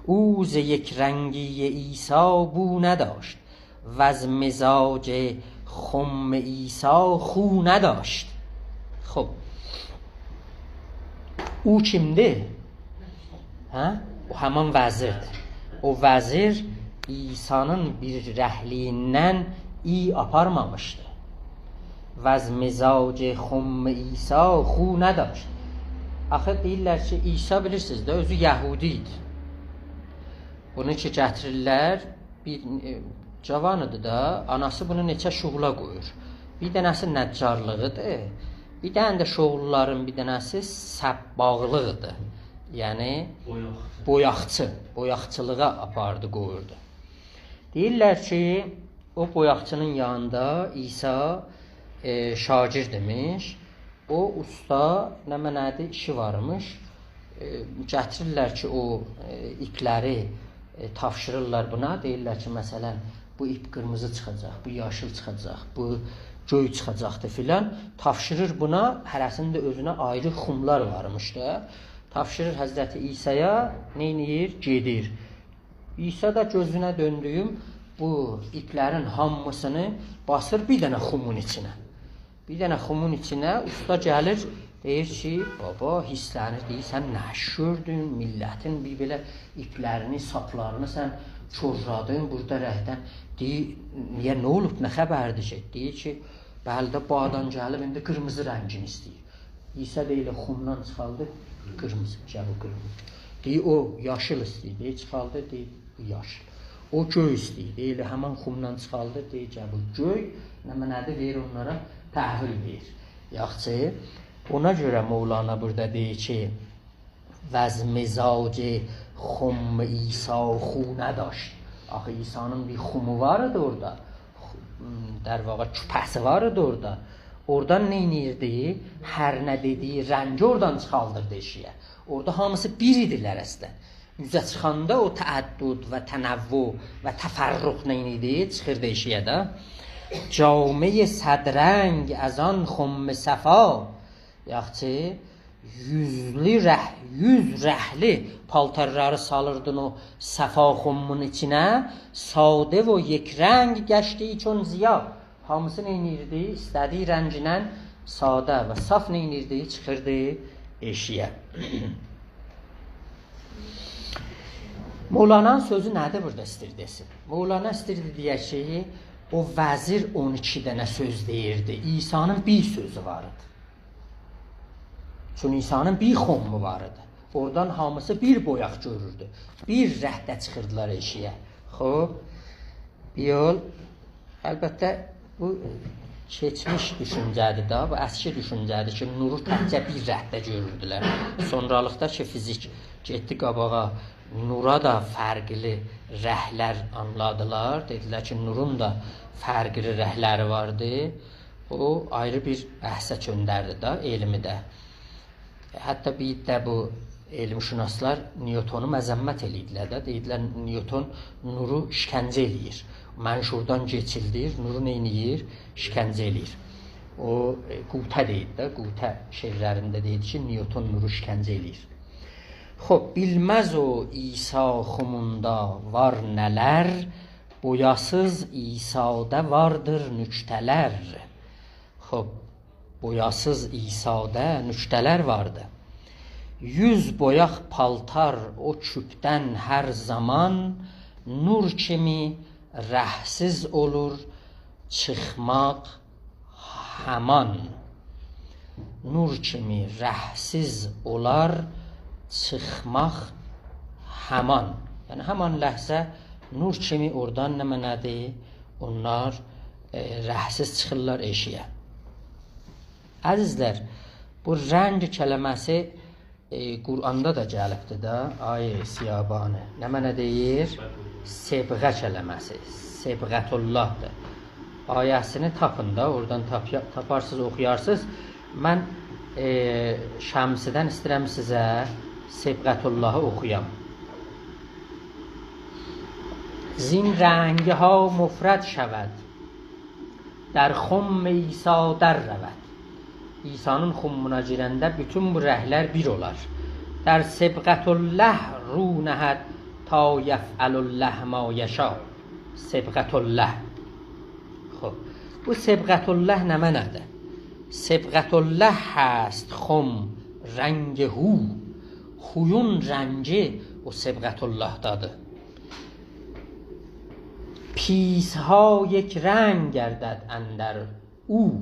او ز یک رنگی عیسی بو نداشت و از مزاج خم عیسی خو نداشت. خب او kimdir? Ha? O həman vəzirdir. O vəzir İsa'nın bir rəhliyindən iyi aparmamışdı. Və az mizac xum İsa xu نداشت. Axı deyirlər ki, İsa bilirsiniz də, özü Yəhudi idi. Bunu ki gətirirlər, bir cavanıdır da, anası bunu neçə şuğula qoyur. Bir dənəsi nəccarlığıdır, bir dənə də şoğulların bir dənəsi səbbağlığıdır. Yəni, boyaqçılığa apardı, qoyurdu. Deyirlər ki, o boyaqçının yanında İsa şagird demiş, o usta nə mənədir işi varmış, gətirirlər ki, o ipləri tavşırırlar buna, deyirlər ki, məsələn, bu ip qırmızı çıxacaq, bu yaşıl çıxacaq, bu göy çıxacaqdır filan, tavşırır buna, hərəsində özünə ayrı xumlar varmış da, tavşırır Həzrəti İsa'ya, neyniyir? Gedir. İsa da gözünə döndüyüm bu iplərin hamısını basır bir dənə xumun içinə. Bir dənə xumun içinə usta gəlir, deyir ki, baba hisslənir, deyir, sən nə gördün, millətin bir belə iplərini, saplarını sən çorradın burada rəhdən. Deyir, niyə, nə olub, nə xəbərdir ki? Deyir ki, bəli də bağdan gəlib, indi qırmızı rəngini istəyir. İsa deyir, xumdan çıxaldı, qırmızı, bu qırmızı. Deyir, o yaşıl istəyir, deyir, çıxaldı, deyir, bu yaşıl. O göy istəyir, deyir, həmən xumdan çıxaldı, deyir, bu göy, nə mənədir, verir onlara, təhvil verir. Yaxçı, ona görə Mevlana burada deyir ki, vəz mizac xum İsa xu نداشت. Axı İsa'nın bir xumu vardı orada, der vaqa küpəsi vardı orada. Oradan neynirdi? Hər nə dediyi rəngi oradan çıxaldırdı eşiyə. Orada hamısı bir idilər əslən. Üzə çıxanda o təəddüd və tənəvvü və təfərrüq neynirdi? Çıxırdı eşiyə də. Came sadrəng azan xum səfa. Yaxçı, yüz rəhli paltarları salırdın o səfa xumun içinə. Sadə və yekrəng gəşdi çün ziya. Hamısı neynirdi? İstədiyi rənginlə sadə və saf neynirdi? Çıxırdı eşiyə. Mevlana'nın sözü nədir burada istir desin? Mevlana istirdi deyək ki, o vəzir 12 dənə söz deyirdi. İsa'nın bir sözü vardı. Çünki İsa'nın bir xummu vardı. Oradan hamısı bir boyaq görürdü. Bir rəhdə çıxırdılar eşiyə. Xoş, bir yol, əlbəttə bu keçmiş düşüncədir da, bu əski düşüncədir ki, nuru təkcə bir rəhdə görürdülər. Sonralıqda ki, fizik getdi qabağa, nura da fərqli rəhlər anladılar. Dedilər ki, nurun da fərqli rəhləri vardı. O ayrı bir bəhsə çöndərdi da elmi də. Hətta bir də bu elmşünaslar Newtonu məzəmmət eləyidilər də. Deyidilər Newton nuru işkəncə eləyir. Mənşurdan keçildir, nuru neyniyir? İşkəncə eləyir. O Qutə deyid də, Qutə şeirlərində deyid ki, Newton nuru işkəncə eləyir. Xob, bilməz o İsa xumunda var nələr, boyasız İsa'da vardır nüktələr. Xob, boyasız İsa'da nüktələr vardı. Yüz boyaq paltar o küpdən hər zaman, nur kimi rəhsiz olur çıxmaq həman. Nur kimi rəhsiz olar çıxmaq həman. Yəni həman ləhzə nur kimi oradan nə mənədir? Onlar rəhsiz çıxırlar eşiyə. Əzizlər, bu rəng kələməsi Qur'anda da gəlibdir də, ay Siyabanı. Nə mənə deyir? Sebğə kələməsi, Sebğətullahdır. Ayəsini tapın da, oradan taparsınız, oxuyarsınız. Mən Şəmsidən istəyirəm sizə Sebğətullahı oxuyam. Zin rəngi ha mufrad şəvəd, در خم İsa در رود. İsa'nın xummuna girəndə bütün bu rəhlər bir olar. در سبغةالله رو نهد تا یفعل الله ما یشاء. سبغةالله. خب bu سبغةالله nə mənədir? سبغةالله هست خم رنگ هو. huyun rəngi o سبغةالله'dadır. Pisha یک رنگ گردد اندر او.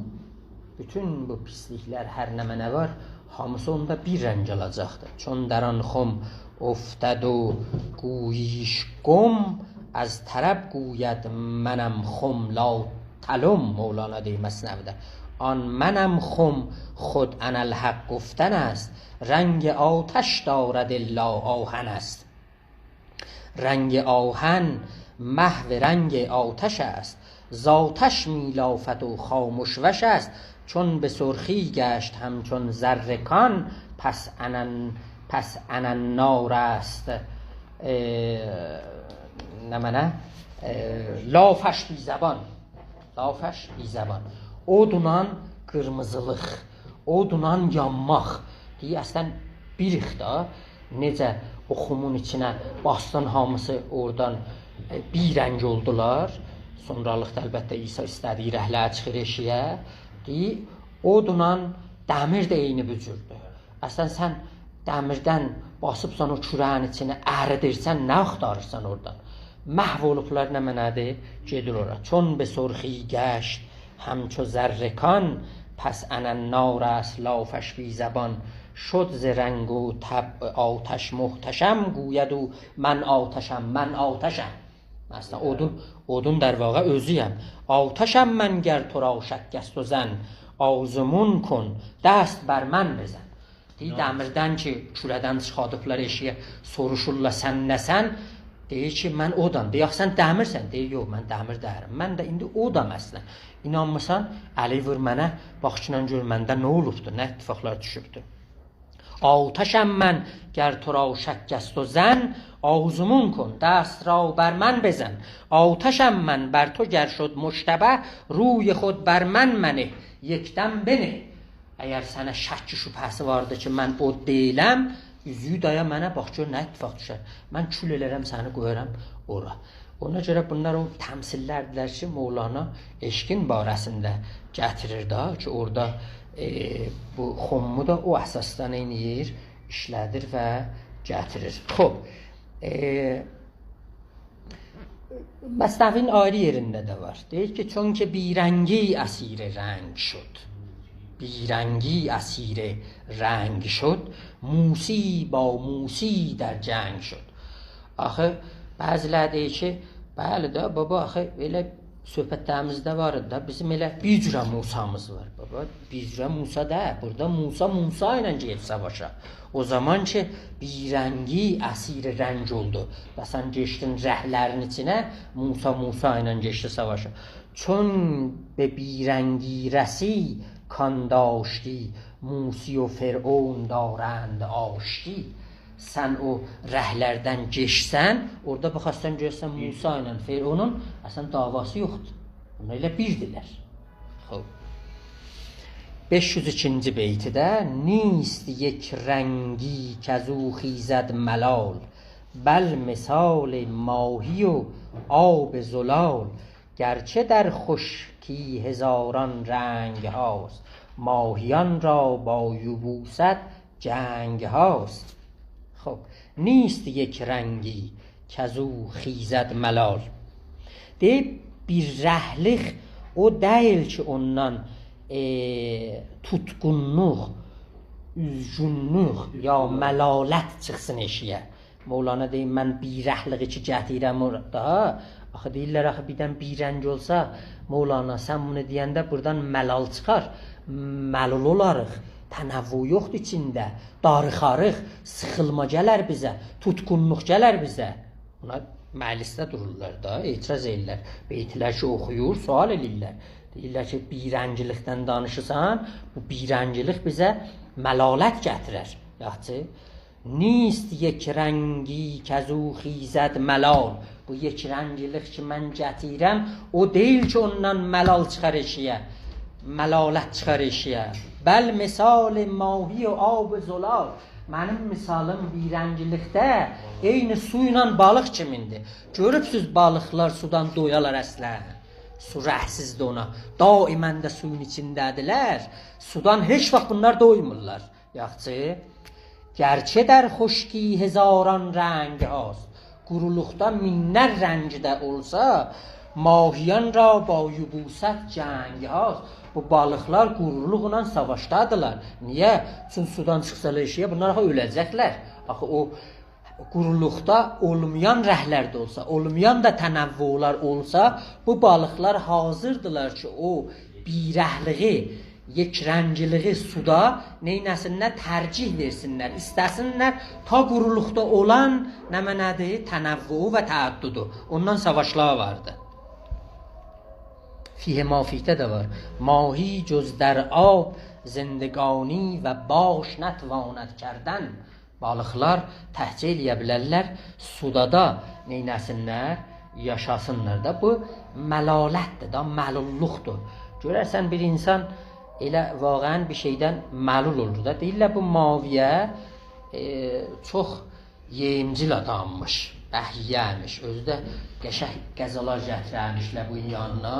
Bütün bu pisliklər, hər nə mənə var, hamısı onda bir rəng alacaqdır. Çon در آن خم افتد و گوییش گم، از طرب گوید منم خم لا تلم. مولانا دی مثنوی‌ده. آن منم خم خود انالحق گفتن است، رنگ آتش دارد الا آهن است. رنگ آهن محو رنگ آتش است، زآتش میلافد و خاموش وش است. چون به سرخی گشت همچون زرکان، پس انن است نمنه lafəş bir zaban. Lafəş bir zaban. Odundan qırmızılıq, odundan yanmaq. Deyir, əslən birik da, necə o xumun içinə basdan hamısı oradan bir rəng oldular. Sonralıqda əlbəttə İsa istədiyi rəhlər çıxır eşiyə. Deyir, odundan dəmir də eyni bücürdür. Əslən sən dəmirdən basıbsan o kürəyin içinə əridirsən, nə axtarırsan oradan? Məhv olublar nə mənədir? Gedir ora. Çon به سرخی گشت همچو زرکان، پس اننار است لافش بی زبان. شد ز رنگ و طبع آتش محتشم، گوید او من آتشم، من آتشم. مثلا odun در واقع özüyəm. آتشم من گر تو را شک است و زن، آزمون کن دست بر من بزن. Deyir, dəmirdən ki, kürədən çıxadıblar eşiyə, soruşurlar sən nəsən? Deyir ki, mən odam. Deyir, sən dəmirsən? Deyir, yox, mən dəmir dəyərim. Mən də indi odam əslən. İnanmısan, əli vur mənə, baxışla gör məndə nə olubdur, nə ittifaqlar düşübdür. آتشم من گر تو را شک است و زن، آزمون کن دست را بر من بزن. آتشم من بر تو گر شد مشتبه، روی خود بر من منه یکدم بنه. Əgər sənə şəkki şübhəsi vardı ki, mən o deyiləm, üzüyü daya mənə, bax gör nə ittifaq düşər. Mən kül elərəm, səni qoyaram ora. Ona görə bunlar o təmsillərdirlər ki, Mevlana eşqin barəsində gətirir da ki, orada bu xummu da o əsasdan eyniyir, işlədir və gətirir. Xob, Məsnəvin ayrı yerində də var. Deyir ki, çون که بیرنگی اسیر رنگ شد، بیرنگی اسیر رنگ شد، موسی با موسی در جنگ شد. Axı bəzilər deyir ki, bəli də baba, axı elə söhbətlərimizdə var idi da, bizim elə bir cürə Musamız var baba. Bir cürə Musa da, burada Musa ilə gedib savaşa. O zaman ki birəngi əsir rəng oldu. Və sən geçdin rəhlərin içinə, Musa ilə geçdi savaşa. Çون به بیرنگی رسی کان داشتی موسی و فرعون دارند آشتی. Sən o rəhlərdən geçsən, orada baxarsan görsən Musa ilə Firavunun əslən davası yoxdur. Onlar elə birdirlər. Xoş. 502-ci beytidə نیست یک رنگی کزو خیزد ملال بل مثال ماهی و آب زلال گرچه در خشکی هزاران رنگ هاست ماهیان را با یبوست جنگ هاست. خب نیست یک رنگی کزو خیزد ملال. deyib bir rəhlik o deyil ki ondan tutqunluq, üzgünlük ya məlalət çıxsın eşiyə. Mevlana deyir mən bir rəhliği ki gətirəm orada. Axı deyirlər axı birdən bir rəng olsa Mevlana sən bunu deyəndə buradan məlal çıxar. Məlul olarıq. Tənəvvü yoxdur içində. Darıxarıq, sıxılma gələr bizə, tutqunluq gələr bizə. Buna məclisdə dururlar da, etiraz edirlər. Beytlər ki oxuyur, sual edirlər. Deyirlər ki birəngilikdən danışırsan, bu birəngilik bizə məlalət gətirər. Yaxşı? Nist yek rəngi kəzu xizəd məlal. Bu yek rəngilik ki mən gətirəm, o deyil ki ondan məlal çıxar eşiyə. Məlalət çıxar eşiyə. Bəl misal mahi و آب زلال. Mənim misalım birəngilikdə eyni su ilə balıq kimindir. Görübsüz balıqlar sudan doyalar əslən. Su rəhsizdir ona. Daimən də suyun içindədirlər. Sudan heç vaxt bunlar doymurlar. Yaxçı? Gerçi در خشکی هزاران رنگ هاست. Quruluqda minlər rəngdə olsa mahiyan ra با یبوست جنگ هاست. Bu balıqlar quruluqla savaşdadılar. Niyə? Çünki sudan çıxsalar eşiyə bunlar axı öləcəklər. Axı o quruluqda olmayan rəhlər də olsa, olmayan da tənəvvülər olsa, bu balıqlar hazırdılar ki, o birəhliği, yekrəngiliği suda neynəsinlər? Tərcih versinlər, istəsinlər ta quruluqda olan nə mənədir? Tənəvvü və təəddudu. Ondan savaşlar vardı. فیه مافیته də var. ماهی جز در آب زندگانی و باش نتواند کردن. Balıqlar təhcə eləyə bilərlər, suda da neynəsinlər? Yaşasınlar da. Bu məlalətdir da, məlulluqdur. Görərsən bir insan elə vaqəən bir şeydən məlul olur da. Deyirlər bu maviyə çox yeyimcil adammış, bəhiyyəmiş. Özü də qəşəng qəzalar gətirərmişlər bu yanına.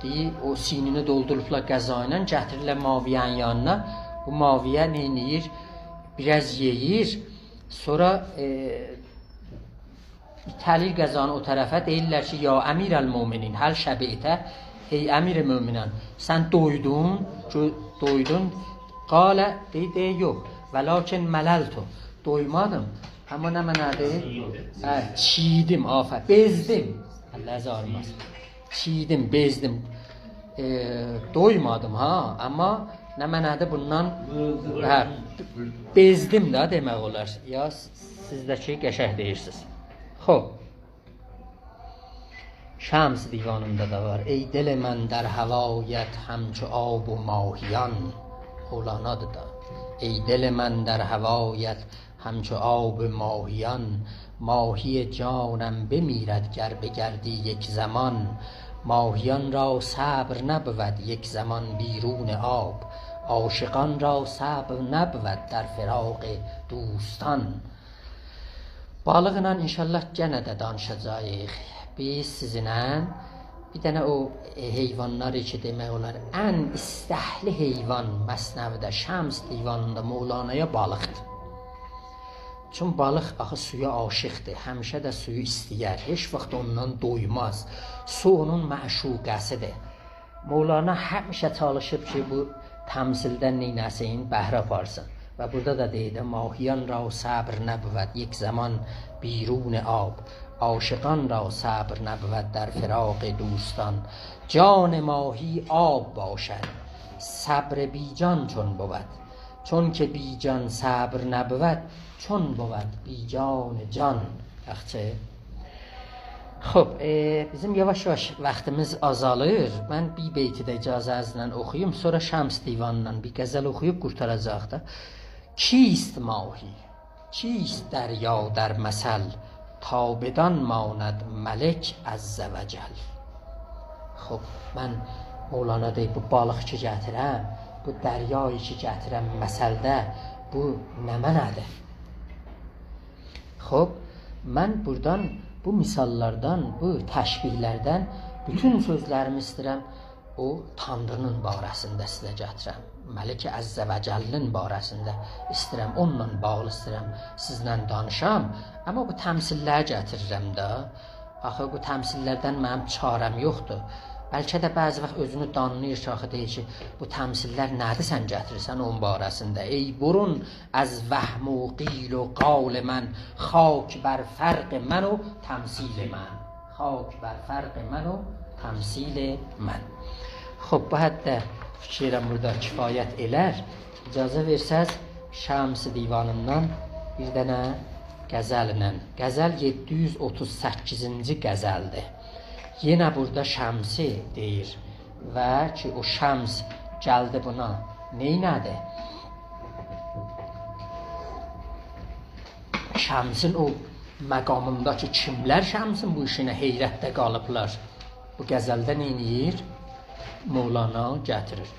Deyir, o sinini doldurublar qəza ilə, gətirirlər maviyyənin yanına. Bu maviyyə neyniyir? Biraz yeyir. Sonra itəlir qəzanı o tərəfə. Deyirlər ki, ya əmirəl-müminin, həl şəbiyətə, ey əmir-i-müminən, sən doydun, qalə, deyir, yox, və lakin mələltu, doymadım. Amma nə mənədir? Çiğdim, afət, bezdim. Allah zarmaz. Çiğdim, bezdim. Doymadım ha, amma nə mənədir bundan? Bezdim də demək olar. Ya sizdəki qəşəng deyirsiniz. Xoş. Şəms divanında da var. Ey dil mən در هوایت همچو آب و ماهیان. Mevlana'dır da. Ey dil mən در هوایت همچو آب ماهیان. ماهی جانم بمیرد گر بگردی یک زمان. ماهیان را صبر نبود یک زمان بیرون آب. عاشقان را صبر نبود در فراق دوستان. Balıqla inşallah gənə də danışacağıq. Biz sizinlə bir dənə o heyvanları ki demək olar ən istəhli heyvan Məsnəvidə Şəms divanında Mevlana'ya balıqdır. Çünki balıq axı suya aşiqdir, həmişə də suyu istəyər, heç vaxt ondan doymaz. Su onun məşuqəsidir. Mevlana həmişə çalışıb ki bu təmsildən neynəsin, bəhrə aparsın. Və burada da deyir, mahiyan ra sabr nəbvət, یک zaman بیرون آب. عاشقان را صبر نبود در فراق دوستان. جان ماهی آب باشد صبر بی جان چون بود، چون که بی جان صبر نبود چون بود bی جان جان. Yaxşı. Xo'p, bizim yavaş-yavaş vaxtimiz azalır. Mən bir beyti də icazənizlə oxuyum, sonra Şəms divanından bir qəzəl oxuyub qurtaracaq da. کیست ماهی کیست دریا در مثل تا بدان ماند ملک عز وجل. خب mən Mevlana deyib bu balıq ki gətirəm, bu dəryayı ki gətirəm məsəldə bu nə mənadır? Xo'p, mən buradan bu misallardan, bu təşbihlərdən bütün sözlərimi istəyirəm o Tanrının barəsində sizə gətirəm. Məlik Əzzə və Cəllin barəsində istəyirəm, onunla bağlı istəyirəm, sizlə danışam. Amma bu təmsilləri gətirirəm də. Axı bu təmsillərdən mənim çarəm yoxdur. Bəlkə də bəzi vaxt özünü danlayır ki, axı deyir ki, bu təmsillər nədir sən gətirirsən onun barəsində? Ey burun az vəhm و قیل و قال من خاک بر فرق من و تمثیل من. خاک بر فرق من و تمثیل من. خب bu həddə fikirəm burada kifayət elər. İcazə versəz Şəms divanından bir dənə qəzəllə. Qəzəl 738-ci qəzəldir. Yenə burada Şəmsi deyir və ki o Şəms gəldi buna neynədir? Şəmsin o məqamındakı kimlər Şəmsin bu işinə heyrətdə qalıblar? Bu qəzəldə neyniyir? Mevlana gətirir.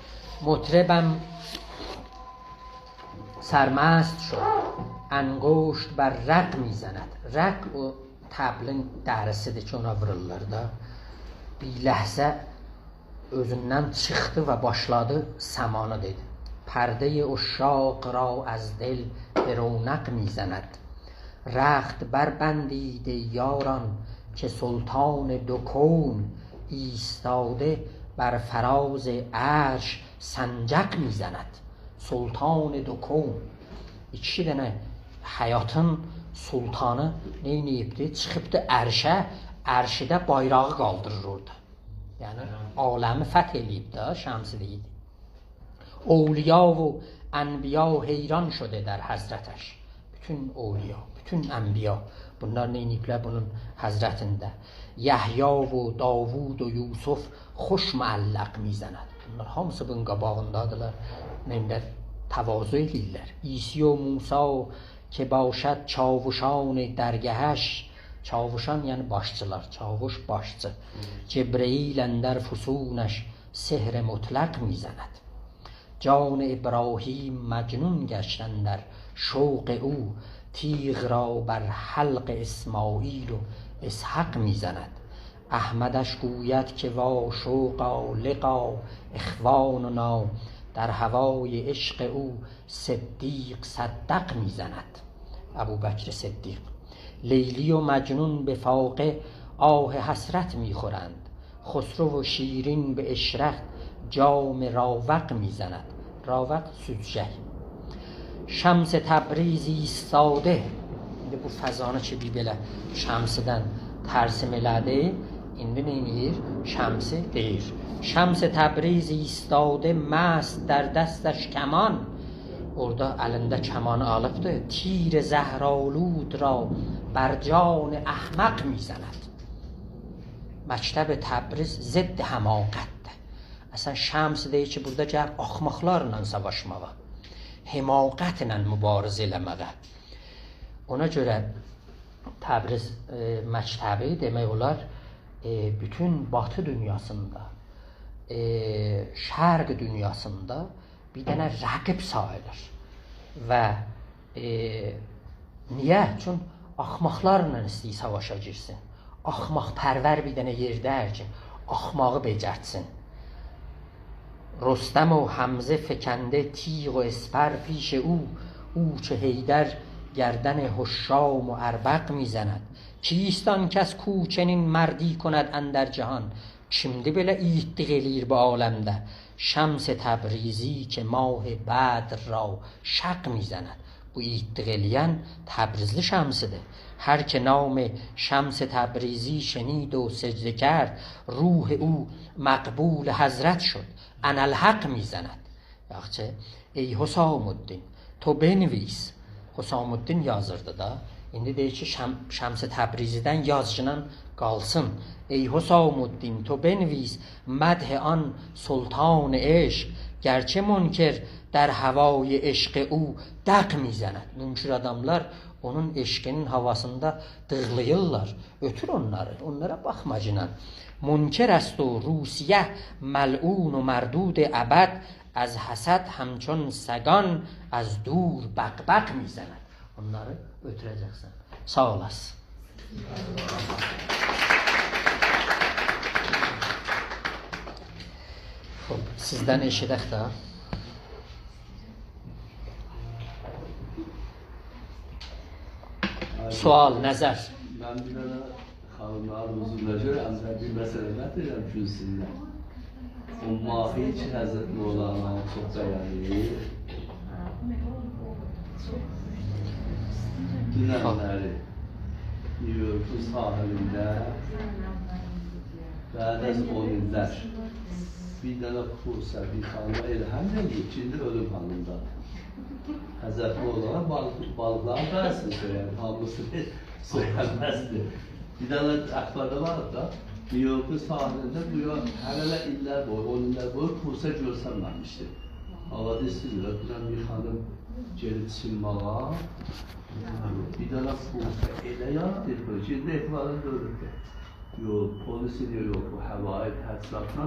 مطربم سرمست شد انگشت بر رق میزند. رق o təblin dərisidir ki ona vururlar da. Bir ləhzə özündən çıxdı və başladı səmana dedi. Pərdə-i uşaq را از دل به رونق میزند. رخت بربندید یاران که سلطان دو کون ایستاده بر فراز عرش سنجق میزند. Sultan دو کون iki dənə həyatın sultanı neyniyibdi? Çıxıbdı ərşə, ərşidə bayrağı qaldırır orada. Yəni aləmi fəth eləyib də Şəmsi deyildi. Evliya و انبیا heyran şödə در həzrətəş. Bütün evliya, bütün ənbiya bunlar neyniyiblər bunun həzrətində. Yəhya و Davud و Yusuf xoş müəlləq میزند. Bunlar hamısı bunun qabağındadılar. Neyində təvazu edirlər. İsi و Musa که باشد چاوشان درگهش. چاوشان یعنی başçılar, çavuş başçı. Cebrail اندر فسونش سحر مطلق میزند. جان ابراهیم مجنون گشت اندر شوق او. تیغ را بر حلق اسماعیل و اسحق میزند. احمدش گوید که وا شوقا لقا اخواننا. در هوای عشق او صدیق صدق میزند. ابوبکر صدیق. لیلی و مجنون به فاقه آه حسرت میخورند. خسرو و شیرین به اشرت جام راوق میزند. راوق سوزجه. شمس تبریز ایستاده. Bu fəzanı ki bir belə Şəmsidən tərsim elədi, indi neyniyir? Şəmsi deyir. Şəms Təbriz ایستاده mast در دستش کمان. Orada əlində kamanı alıbdı. تیر زهرآلود را بر جان احمق میزند. Məktəb Təbriz ضد həmaqətdir. Əsən Şəms deyir ki, burada gəl axmaqlarla savaşmağa, həmaqətlə mübarizə eləməyə. Ona görə Təbriz məktəbi demək olar bütün Batı dünyasında, Şərq dünyasında bir dənə rəqib sayılır. Və niyə? Çünki axmaqlarla istəyir savaşa girsin. Axmaq pərvər bir dənə yerdər ki, axmağı becərtsin. رستم و حمزه فکنده تیغ و اسپر پیش او چه حیدر گردن هشام و اربق میزند. کیست آن کس کو چنین مردی کند اندر جهان. Kimdir belə yiğitlik eləyir bu aləmdə? Şəms Təbrizi ki mah Bədr را şaq میزند. bu iddiq eləyən Təbrizli şəmsidir. Hər ki نام شمس تبریزی شنید و سجده کرد روح او مقبول حضرت شد انالحق میزند. Yaxşı, ey Hüsamüddin, to benvis. Hüsamüddin yazırdı da. İndi deyir ki, Şəms-i Təbrizidən yazıcınan qalsın. Ey Hüsamüddin, to benvis مدح an sultan eşq gerçi münker در havai eşq او دق میزند. Münkir adamlar onun eşqinin havasında dığlayırlar. Ötür onları, onlara baxmacınan. Münker است و روسیه ملعون و مردود ابد از حسد همچون سگان از دور بق میزند. Onları ötürəcəksən. Sağ olasın. Sizdən eşidək də. Sual, nəzər. Ben bir ara hanımlar huzuruna göre ancak bir mesele getireceğim kürsüsünden. O Mahiç Hazreti Mevlana'nın çok değerli dönemleri New York'un sahilinde بعد 10 yıllar bir tane kursa bir hanıma elham ediyor. Şimdi ölüm hanımda. Hazreti Mevlana balıkların karşısını söyler. Hamısını söylemezdi. Bir tane akbarda vardı da New York'un sahilinde bu yol hele iller boyu, 10 iller boyu kursa görsənməmişdi. Havada istəyirlər, bir hanım gelip çılmağa bir tane kursa elə yaratır ki, şimdi etibarını görürdü. Yok, polisi diyor yok, bu havai təslatla